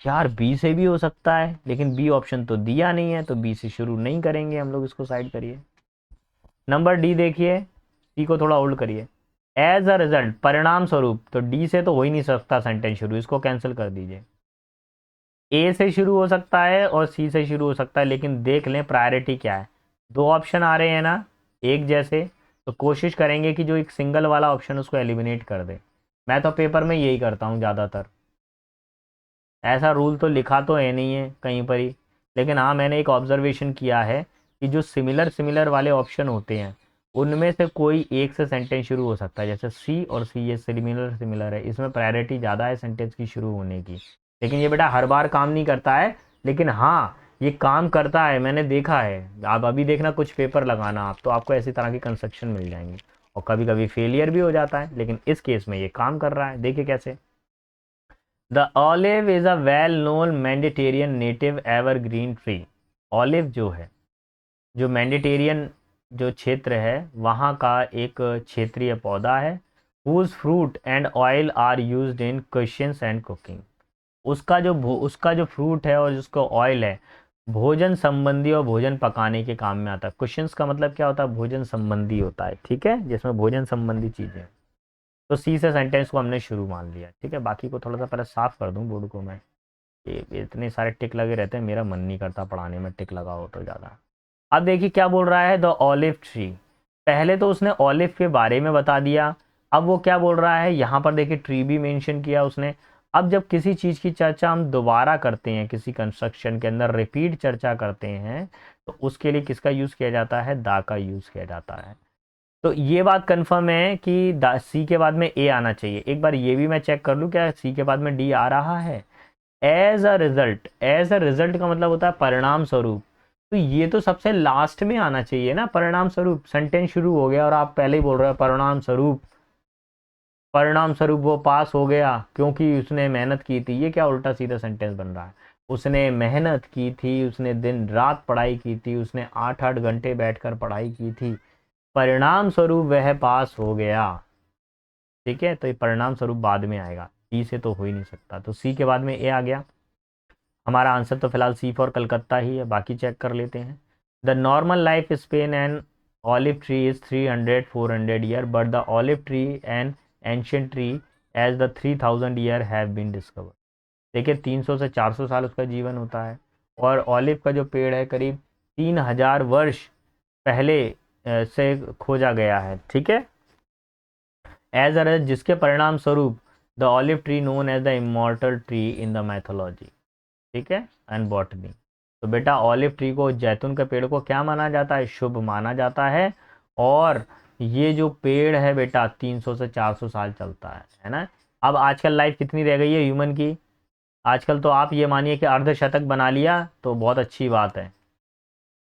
S1: यार बी से भी हो सकता है, लेकिन बी ऑप्शन तो दिया नहीं है, तो बी से शुरू नहीं करेंगे हम लोग, इसको साइड करिए। नंबर डी देखिए, सी को थोड़ा होल्ड करिए। एज अ रिजल्ट, परिणाम स्वरूप, तो डी से तो हो ही नहीं सकता सेंटेंस शुरू, इसको कैंसिल कर दीजिए। ए से शुरू हो सकता है और सी से शुरू हो सकता है, लेकिन देख लें प्रायोरिटी क्या है। दो ऑप्शन आ रहे हैं ना एक जैसे, तो कोशिश करेंगे कि जो एक सिंगल वाला ऑप्शन उसको एलिमिनेट कर दे। मैं तो पेपर में यही करता हूँ ज़्यादातर, ऐसा रूल तो लिखा तो है नहीं है कहीं पर ही, लेकिन हाँ मैंने एक ऑब्जर्वेशन किया है कि जो सिमिलर सिमिलर वाले ऑप्शन होते हैं उनमें से कोई एक से सेंटेंस शुरू हो सकता है, जैसे सी और सी, ये सिमिलर सिमिलर है, इसमें प्रायोरिटी ज़्यादा है सेंटेंस की शुरू होने की। लेकिन ये बेटा हर बार काम नहीं करता है, लेकिन हाँ ये काम करता है, मैंने देखा है। आप अभी देखना कुछ पेपर लगाना आप, तो आपको ऐसी तरह की कंस्ट्रक्शन मिल जाएंगी, और कभी कभी फेलियर भी हो जाता है, लेकिन इस केस में ये काम कर रहा है, देखिए कैसे। The olive is a well known Mediterranean native evergreen tree. Olive जो है, जो मेडिटेरियन जो क्षेत्र है वहाँ का एक क्षेत्रीय पौधा है। Whose fruit and oil are used in questions and cooking. उसका जो फ्रूट है और जिसका ऑयल है भोजन संबंधी और भोजन पकाने के काम में आता है। क्वेश्चंस का मतलब क्या होता है, भोजन संबंधी होता है, ठीक है, जिसमें भोजन संबंधी चीज़ें। तो सी से सेंटेंस को हमने शुरू मान लिया, ठीक है। बाकी को थोड़ा सा पहले साफ कर दूं बोर्ड को मैं, ये इतने सारे टिक लगे रहते हैं, मेरा मन नहीं करता पढ़ाने में टिक लगा हो तो ज़्यादा। अब देखिए क्या बोल रहा है, द ऑलिव ट्री। पहले तो उसने ऑलिव के बारे में बता दिया, अब वो क्या बोल रहा है यहाँ पर देखिए, ट्री भी मेंशन किया उसने। अब जब किसी चीज़ की चर्चा हम दोबारा करते हैं, किसी कंस्ट्रक्शन के अंदर रिपीट चर्चा करते हैं, तो उसके लिए किसका यूज़ किया जाता है, दा का यूज़ किया जाता है। तो ये बात कंफर्म है कि सी के बाद में ए आना चाहिए। एक बार ये भी मैं चेक कर लूँ क्या सी के बाद में डी आ रहा है। As a result, as a result का मतलब होता है परिणाम स्वरूप। तो ये तो सबसे लास्ट में आना चाहिए ना, परिणाम स्वरूप। सेंटेंस शुरू हो गया और आप पहले ही बोल रहे हो परिणाम स्वरूप, परिणाम स्वरूप वो पास हो गया क्योंकि उसने मेहनत की थी। ये क्या उल्टा सीधा सेंटेंस बन रहा है। उसने मेहनत की थी, उसने दिन रात पढ़ाई की थी, उसने 8-8 घंटे बैठकर पढ़ाई की थी, परिणाम स्वरूप वह पास हो गया। ठीक है, तो ये परिणाम स्वरूप बाद में आएगा, सी से तो हो ही नहीं सकता। तो सी के बाद में ए आ गया। हमारा आंसर तो फिलहाल सी फॉर कलकत्ता ही है, बाकी चेक कर लेते हैं। The normal life span and olive tree is 300-400 year, but the olive tree and ancient tree age the 3000 year have been discovered. देखिए 300 से 400 साल उसका जीवन होता है, और ऑलिव का जो पेड़ है करीब 3000 वर्ष पहले से खोजा गया है, ठीक है। एज अ जिसके परिणाम स्वरूप the olive tree known as the immortal tree in the mythology, ठीक है, एंड बॉटनी। तो बेटा ऑलिव ट्री को, जैतून के पेड़ को क्या माना जाता है, शुभ माना जाता है। और ये जो पेड़ है बेटा 300 से 400 साल चलता है ना। अब आजकल लाइफ कितनी रह गई है ह्यूमन की, आजकल तो आप ये मानिए कि अर्धशतक बना लिया तो बहुत अच्छी बात है।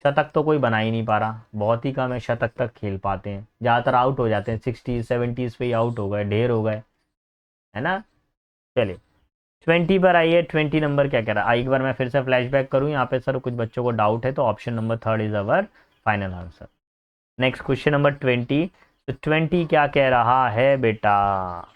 S1: शतक तो कोई बना ही नहीं पा रहा, बहुत ही कम है शतक तक खेल पाते हैं, ज़्यादातर आउट हो जाते हैं, 60-70 पे ही आउट हो गए, ढेर हो गए, है ना। चलिए 20 पर आइए, 20 नंबर क्या कह रहा है। एक बार मैं फिर से फ्लैशबैक करूं, यहाँ पे सर कुछ बच्चों को डाउट है, तो option number third is our final answer. Next question number 20। तो 20 क्या कह रहा है बेटा,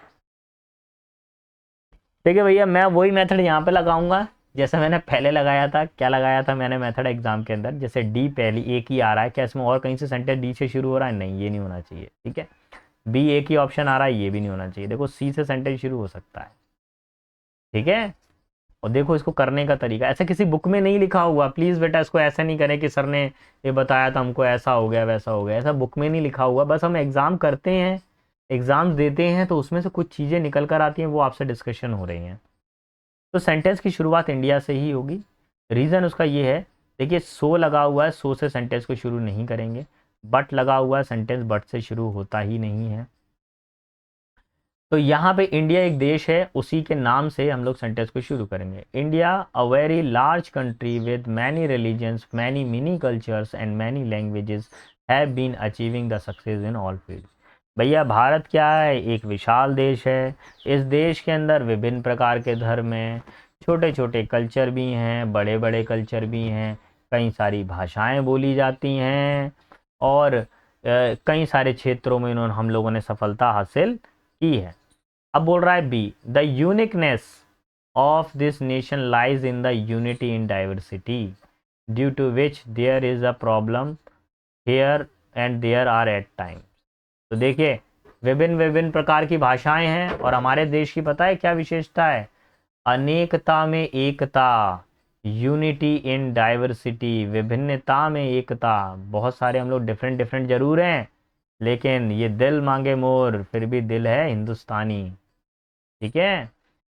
S1: देखिए भैया मैं वही मेथड यहाँ पे लगाऊंगा जैसे मैंने पहले लगाया था। क्या लगाया था मैंने मेथड एग्जाम के अंदर, जैसे डी पहली एक ही आ रहा है, क्या इसमें और कहीं से सेंटेंस डी से शुरू हो रहा है, नहीं ये नहीं होना चाहिए, ठीक है। बी एक ही ऑप्शन आ रहा है, ये भी नहीं होना चाहिए। देखो सी से सेंटेंस शुरू हो सकता है, ठीक है। और देखो इसको करने का तरीका ऐसा किसी बुक में नहीं लिखा हुआ, प्लीज़ बेटा इसको ऐसा नहीं करें कि सर ने ये बताया था हमको ऐसा हो गया वैसा हो गया, ऐसा बुक में नहीं लिखा हुआ। बस हम एग्ज़ाम करते हैं, एग्ज़ाम देते हैं, तो उसमें से कुछ चीज़ें निकल कर आती हैं, वो आपसे डिस्कशन हो रही हैं। तो सेंटेंस की शुरुआत इंडिया से ही होगी। रीज़न उसका ये है, देखिए सो लगा हुआ है, सो से सेंटेंस को शुरू नहीं करेंगे। बट लगा हुआ है, सेंटेंस बट से शुरू होता ही नहीं है। तो यहाँ पे इंडिया एक देश है, उसी के नाम से हम लोग सेंटेंस को शुरू करेंगे। India a very large country with many religions, many mini cultures and many languages have been achieving the success in all field. भैया भारत क्या है, एक विशाल देश है। इस देश के अंदर विभिन्न प्रकार के धर्म हैं, छोटे छोटे कल्चर भी हैं, बड़े बड़े कल्चर भी हैं, कई सारी भाषाएं बोली जाती हैं, और कई सारे क्षेत्रों में इन्होंने हम लोगों ने सफलता हासिल की है। अब बोल रहा है B, the uniqueness of this nation lies in the unity in diversity due to which there is a problem here and there are at time. तो देखिए विभिन्न विभिन्न प्रकार की भाषाएं हैं, और हमारे देश की पता है क्या विशेषता है, अनेकता में एकता, यूनिटी इन डाइवर्सिटी, विभिन्नता में एकता। बहुत सारे हम लोग डिफरेंट डिफरेंट जरूर हैं, लेकिन ये दिल मांगे मोर फिर भी दिल है हिंदुस्तानी, ठीक है।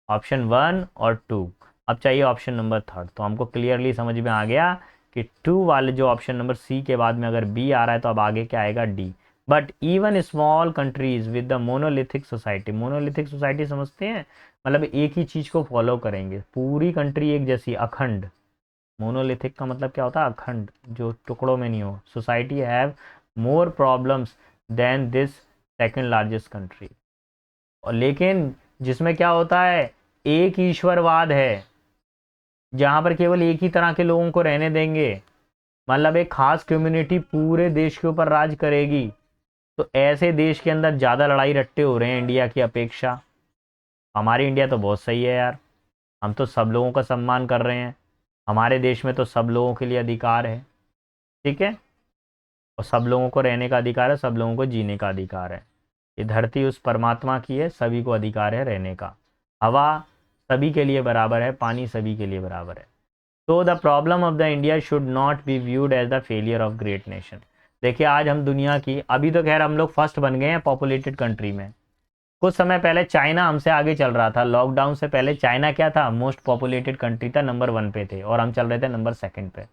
S1: ऑप्शन 1 और 2। अब चाहिए ऑप्शन नंबर थर्ड, तो हमको क्लियरली समझ में आ गया कि 2 वाले जो ऑप्शन नंबर सी के बाद में अगर बी आ रहा है तो अब आगे क्या आएगा, D. But even small countries with the monolithic society, monolithic society समझते हैं, मतलब एक ही चीज़ को फॉलो करेंगे, पूरी कंट्री एक जैसी, अखंड। मोनोलिथिक का मतलब क्या होता है, अखंड, जो टुकड़ों में नहीं हो। Society have more problems than this second largest country. और लेकिन जिसमें क्या होता है, एक ईश्वरवाद है जहां पर केवल एक ही तरह के लोगों को रहने देंगे, मतलब एक खास कम्युनिटी पूरे देश के ऊपर राज करेगी, तो ऐसे देश के अंदर ज़्यादा लड़ाई रट्टे हो रहे हैं इंडिया की अपेक्षा। हमारी इंडिया तो बहुत सही है यार, हम तो सब लोगों का सम्मान कर रहे हैं, हमारे देश में तो सब लोगों के लिए अधिकार है, ठीक है, और सब लोगों को रहने का अधिकार है, सब लोगों को जीने का अधिकार है। ये धरती उस परमात्मा की है, सभी को अधिकार है रहने का। हवा सभी के लिए बराबर है, पानी सभी के लिए बराबर है। तो the problem of the India should not be viewed as the failure of great nation. देखिए आज हम दुनिया की, अभी तो खैर हम लोग फर्स्ट बन गए हैं पॉपुलेटेड कंट्री में, कुछ समय पहले चाइना हमसे आगे चल रहा था। लॉकडाउन से पहले चाइना क्या था, मोस्ट पॉपुलेटेड कंट्री था, नंबर 1 पे थे, और हम चल रहे थे नंबर 2 पे।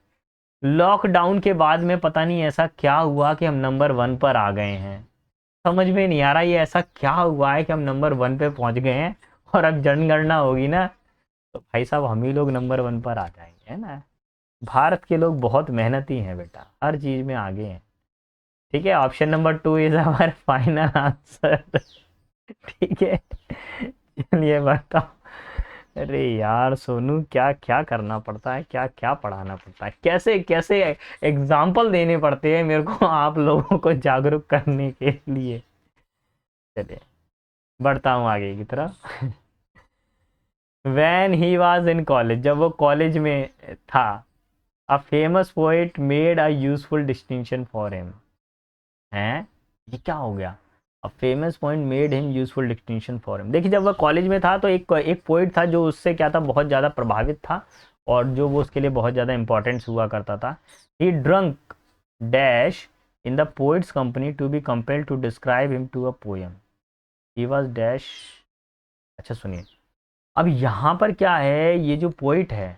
S1: लॉकडाउन के बाद में पता नहीं ऐसा क्या हुआ कि हम नंबर 1 पर आ गए हैं, समझ में नहीं आ रहा ये ऐसा क्या हुआ है कि हम नंबर 1 पे पहुंच गए हैं। और अब जनगणना होगी ना तो भाई साहब हम ही लोग नंबर 1 पर आ जाएंगे, है ना। भारत के लोग बहुत मेहनती हैं बेटा, हर चीज में आगे हैं, ठीक है। ऑप्शन नंबर 2 इज हमारा फाइनल आंसर। ठीक है, चलिए बताओ। अरे यार सोनू, क्या क्या करना पड़ता है, क्या क्या पढ़ाना पड़ता है, कैसे कैसे एग्जाम्पल देने पड़ते हैं मेरे को आप लोगों को जागरूक करने के लिए। चलिए बढ़ता हूँ आगे की तरफ। When he was in college, जब वो कॉलेज में था, a famous poet made a useful distinction for him. हैं, ये क्या हो गया, a famous point made him useful distinction for him. देखिए जब वह कॉलेज में था तो एक एक पोइट था जो उससे क्या था, बहुत ज़्यादा प्रभावित था, और जो वो उसके लिए बहुत ज़्यादा इंपॉर्टेंस हुआ करता था। He drank dash in the poet's company to be compelled to describe him to a poem. He was dash. अच्छा सुनिए, अब यहाँ पर क्या है, ये जो पोइट है,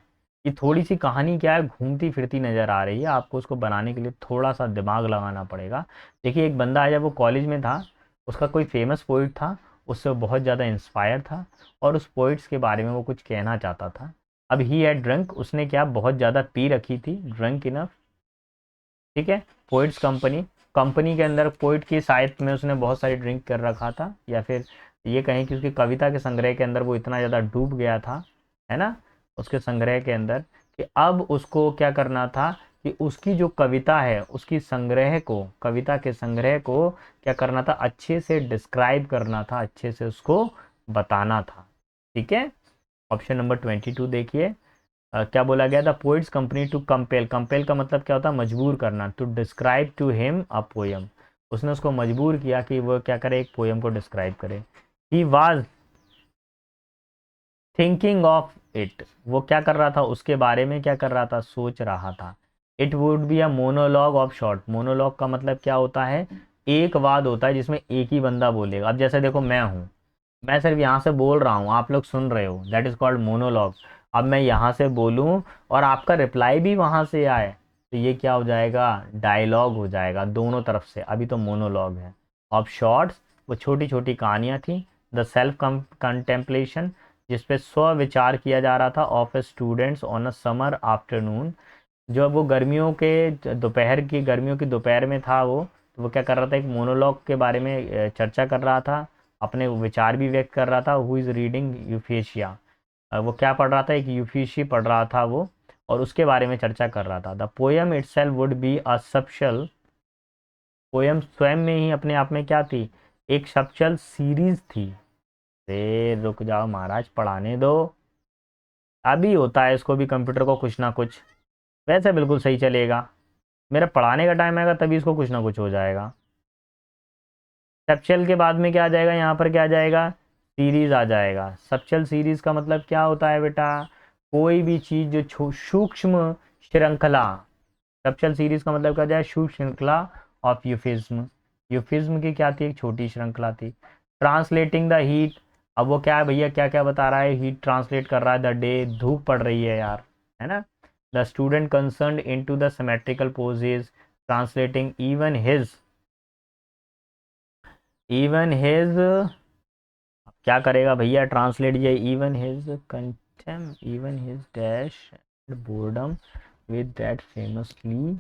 S1: ये थोड़ी सी कहानी क्या है, घूमती फिरती नज़र आ रही है आपको, उसको बनाने के लिए थोड़ा सा दिमाग लगाना पड़ेगा। देखिए एक बंदा है, जब वो कॉलेज में था, उसका कोई फेमस पोइट था, उससे वो बहुत ज़्यादा इंस्पायर था, और उस पोइट्स के बारे में वो कुछ कहना चाहता था। अब ही हैड ड्रंक, उसने क्या बहुत ज़्यादा पी रखी थी, ड्रंक इनफ, ठीक है। पोइट्स कंपनी, कंपनी के अंदर पोइट की साइड में उसने बहुत सारी ड्रिंक कर रखा था, या फिर ये कहें कि उसकी कविता के संग्रह के अंदर वो इतना ज़्यादा डूब गया था, है ना, उसके संग्रह के अंदर, कि अब उसको क्या करना था कि उसकी जो कविता है, उसकी संग्रह को, कविता के संग्रह को क्या करना था, अच्छे से डिस्क्राइब करना था, अच्छे से उसको बताना था, ठीक है। ऑप्शन नंबर 22 देखिए, क्या बोला गया था, poets company to compel, compel का मतलब क्या होता है, मजबूर करना, to describe to him a poem, उसने उसको मजबूर किया कि वो क्या करे, एक पोयम को डिस्क्राइब करे। He was thinking of it, वो क्या कर रहा था, उसके बारे में क्या कर रहा था, सोच रहा था। It would be a monologue of short, monologue का मतलब क्या होता है, एक वाद होता है जिसमें एक ही बंदा बोलेगा। अब जैसे देखो मैं हूँ, मैं सिर्फ यहाँ से बोल रहा हूँ, आप लोग सुन रहे हो, दैट इज कॉल्ड मोनोलॉग। अब मैं यहाँ से बोलूँ और आपका रिप्लाई भी वहाँ से आए, तो ये क्या हो जाएगा, डायलॉग हो जाएगा दोनों तरफ से, अभी तो मोनोलॉग है। ऑफ शॉर्ट्स, वो छोटी छोटी कहानियाँ थी। द सेल्फ कंटेम्पलेशन, जिसपे स्व विचार किया जा रहा था, of A students on a summer afternoon, जो वो गर्मियों के दोपहर की, गर्मियों की दोपहर में था वो, तो वो क्या कर रहा था, एक मोनोलॉग के बारे में चर्चा कर रहा था, अपने विचार भी व्यक्त कर रहा था। हु इज़ रीडिंग यूफेशिया, वो क्या पढ़ रहा था, एक यूफेशी पढ़ रहा था वो, और उसके बारे में चर्चा कर रहा था। The poem itself would be a subshell, poem स्वयं में ही अपने आप में क्या थी, एक सबशल सीरीज थी। रे रुक जाओ महाराज, पढ़ाने दो, अभी होता है इसको भी कंप्यूटर को कुछ ना कुछ, वैसे बिल्कुल सही चलेगा, मेरा पढ़ाने का टाइम आएगा तभी इसको कुछ ना कुछ हो जाएगा। सबशेल के बाद में क्या आ जाएगा, यहाँ पर क्या आ जाएगा, सीरीज आ जाएगा। सबशेल सीरीज का मतलब क्या होता है बेटा, कोई भी चीज जो सूक्ष्म श्रृंखला, सबशेल सीरीज का मतलब क्या जाए, सूक्ष्म श्रृंखला ऑफ यूफिज्म, यूफिज्म की क्या थी, एक छोटी श्रृंखला थी। ट्रांसलेटिंग द हीट, अब वो क्या है भैया, क्या क्या बता रहा है, हीट ट्रांसलेट कर रहा है, द डे, धूप पड़ रही है यार, है ना। The student concern in to the symmetrical poses, translating even his, क्या करेगा भैया, ट्रांसलेट ये, even his contempt, even his dash boredom with that famously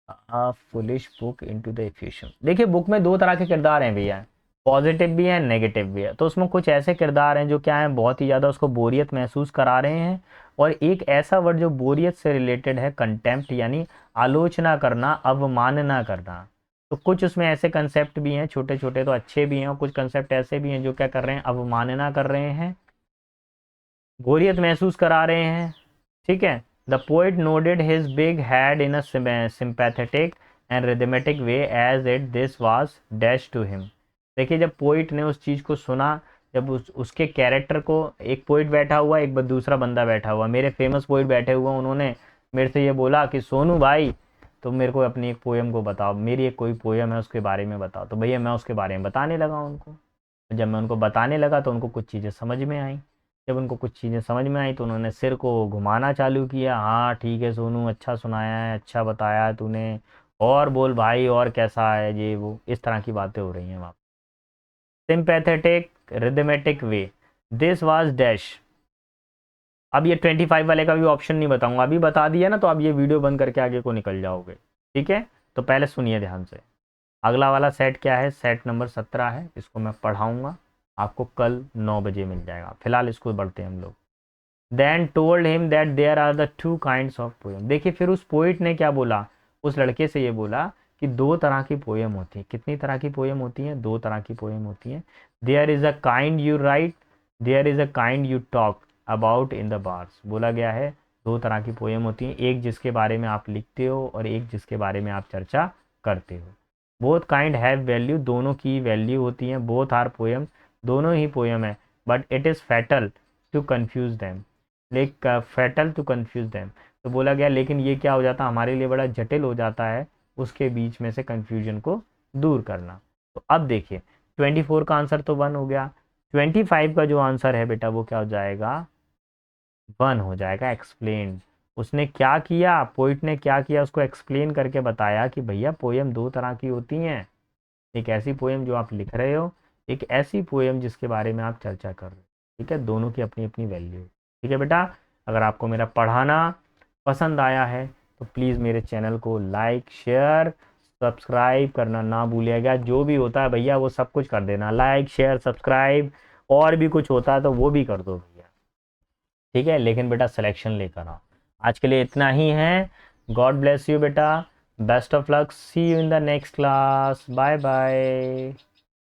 S1: a foolish book into the efficient. देखिए बुक में दो तरह के किरदार हैं भैया, पॉजिटिव भी है नेगेटिव भी है। तो उसमें कुछ ऐसे किरदार हैं जो क्या है, बहुत ही ज़्यादा उसको बोरियत महसूस करा रहे हैं, और एक ऐसा वर्ड जो बोरियत से रिलेटेड है, कंटेम्प्ट, यानी आलोचना करना, अवमानना करना। तो कुछ उसमें ऐसे कंसेप्ट भी हैं, छोटे छोटे तो अच्छे भी हैं, और कुछ कंसेप्ट ऐसे भी हैं जो क्या कर रहे हैं, अवमानना कर रहे हैं, बोरियत महसूस करा रहे हैं। ठीक है। The poet nodded his big head in a sympathetic and rhythmic way as it this was dash to him. देखिए, जब पोइट ने उस चीज़ को सुना, जब उसके कैरेक्टर को, एक पोइट बैठा हुआ, एक दूसरा बंदा बैठा हुआ, मेरे फेमस पोइट बैठे हुए, उन्होंने मेरे से ये बोला कि सोनू भाई, तुम मेरे को अपनी एक पोएम को बताओ, मेरी एक कोई पोएम है उसके बारे में बताओ। तो भैया मैं उसके बारे में बताने लगा उनको। जब मैं उनको बताने लगा तो उनको कुछ चीज़ें समझ में आई। जब उनको कुछ चीज़ें समझ में आई तो उन्होंने सिर को घुमाना चालू किया, हाँ ठीक है सोनू, अच्छा सुनाया है, अच्छा बताया है तूने, और बोल भाई, और कैसा है, ये वो, इस तरह की बातें हो रही हैं वहाँ। Sympathetic rhythmic way, this was dash. अब ये 25 वाले का भी ऑप्शन नहीं बताऊंगा, अभी बता दिया ना तो अब ये वीडियो बंद करके आगे को निकल जाओगे। ठीक है। तो पहले सुनिए ध्यान से। अगला वाला सेट क्या है, सेट नंबर 17 है, इसको मैं पढ़ाऊंगा, आपको कल 9 बजे मिल जाएगा। फिलहाल इसको बढ़ते हैं हम लोग। Then told him that there are the two kinds of poem. देखिए फिर उस पोइट ने क्या बोला, उस लड़के से ये बोला कि दो तरह की पोएम होती है। कितनी तरह की पोएम होती हैं, दो तरह की पोएम होती हैं। There is a kind you write, there is a kind you talk about in the bars. बोला गया है दो तरह की पोएम होती हैं, एक जिसके बारे में आप लिखते हो और एक जिसके बारे में आप चर्चा करते हो। बोथ काइंड हैव वैल्यू, दोनों की वैल्यू होती हैं, बोथ आर पोएम, दोनों ही पोएम है, but it is fatal to confuse them, like fatal to confuse them. तो बोला गया लेकिन ये क्या हो जाता, हमारे लिए बड़ा जटिल हो जाता है उसके बीच में से कन्फ्यूजन को दूर करना। तो अब देखिए 24 का आंसर तो 1 हो गया, 25 का जो आंसर है बेटा वो क्या हो जाएगा, 1 हो जाएगा, एक्सप्लेन। उसने क्या किया, पोइट ने क्या किया, उसको एक्सप्लेन करके बताया कि भैया पोएम दो तरह की होती हैं, एक ऐसी पोएम जो आप लिख रहे हो, एक ऐसी पोएम जिसके बारे में आप चर्चा कर रहे हो। ठीक है, दोनों की अपनी अपनी वैल्यू है। ठीक है बेटा, अगर आपको मेरा पढ़ाना पसंद आया है तो प्लीज़ मेरे चैनल को लाइक शेयर सब्सक्राइब करना ना भूलिएगा। जो भी होता है भैया वो सब कुछ कर देना, लाइक शेयर सब्सक्राइब, और भी कुछ होता है तो वो भी कर दो भैया। ठीक है, लेकिन बेटा सिलेक्शन लेकर आओ। आज के लिए इतना ही है। गॉड ब्लेस यू बेटा, best of luck, see you in the next class, bye bye.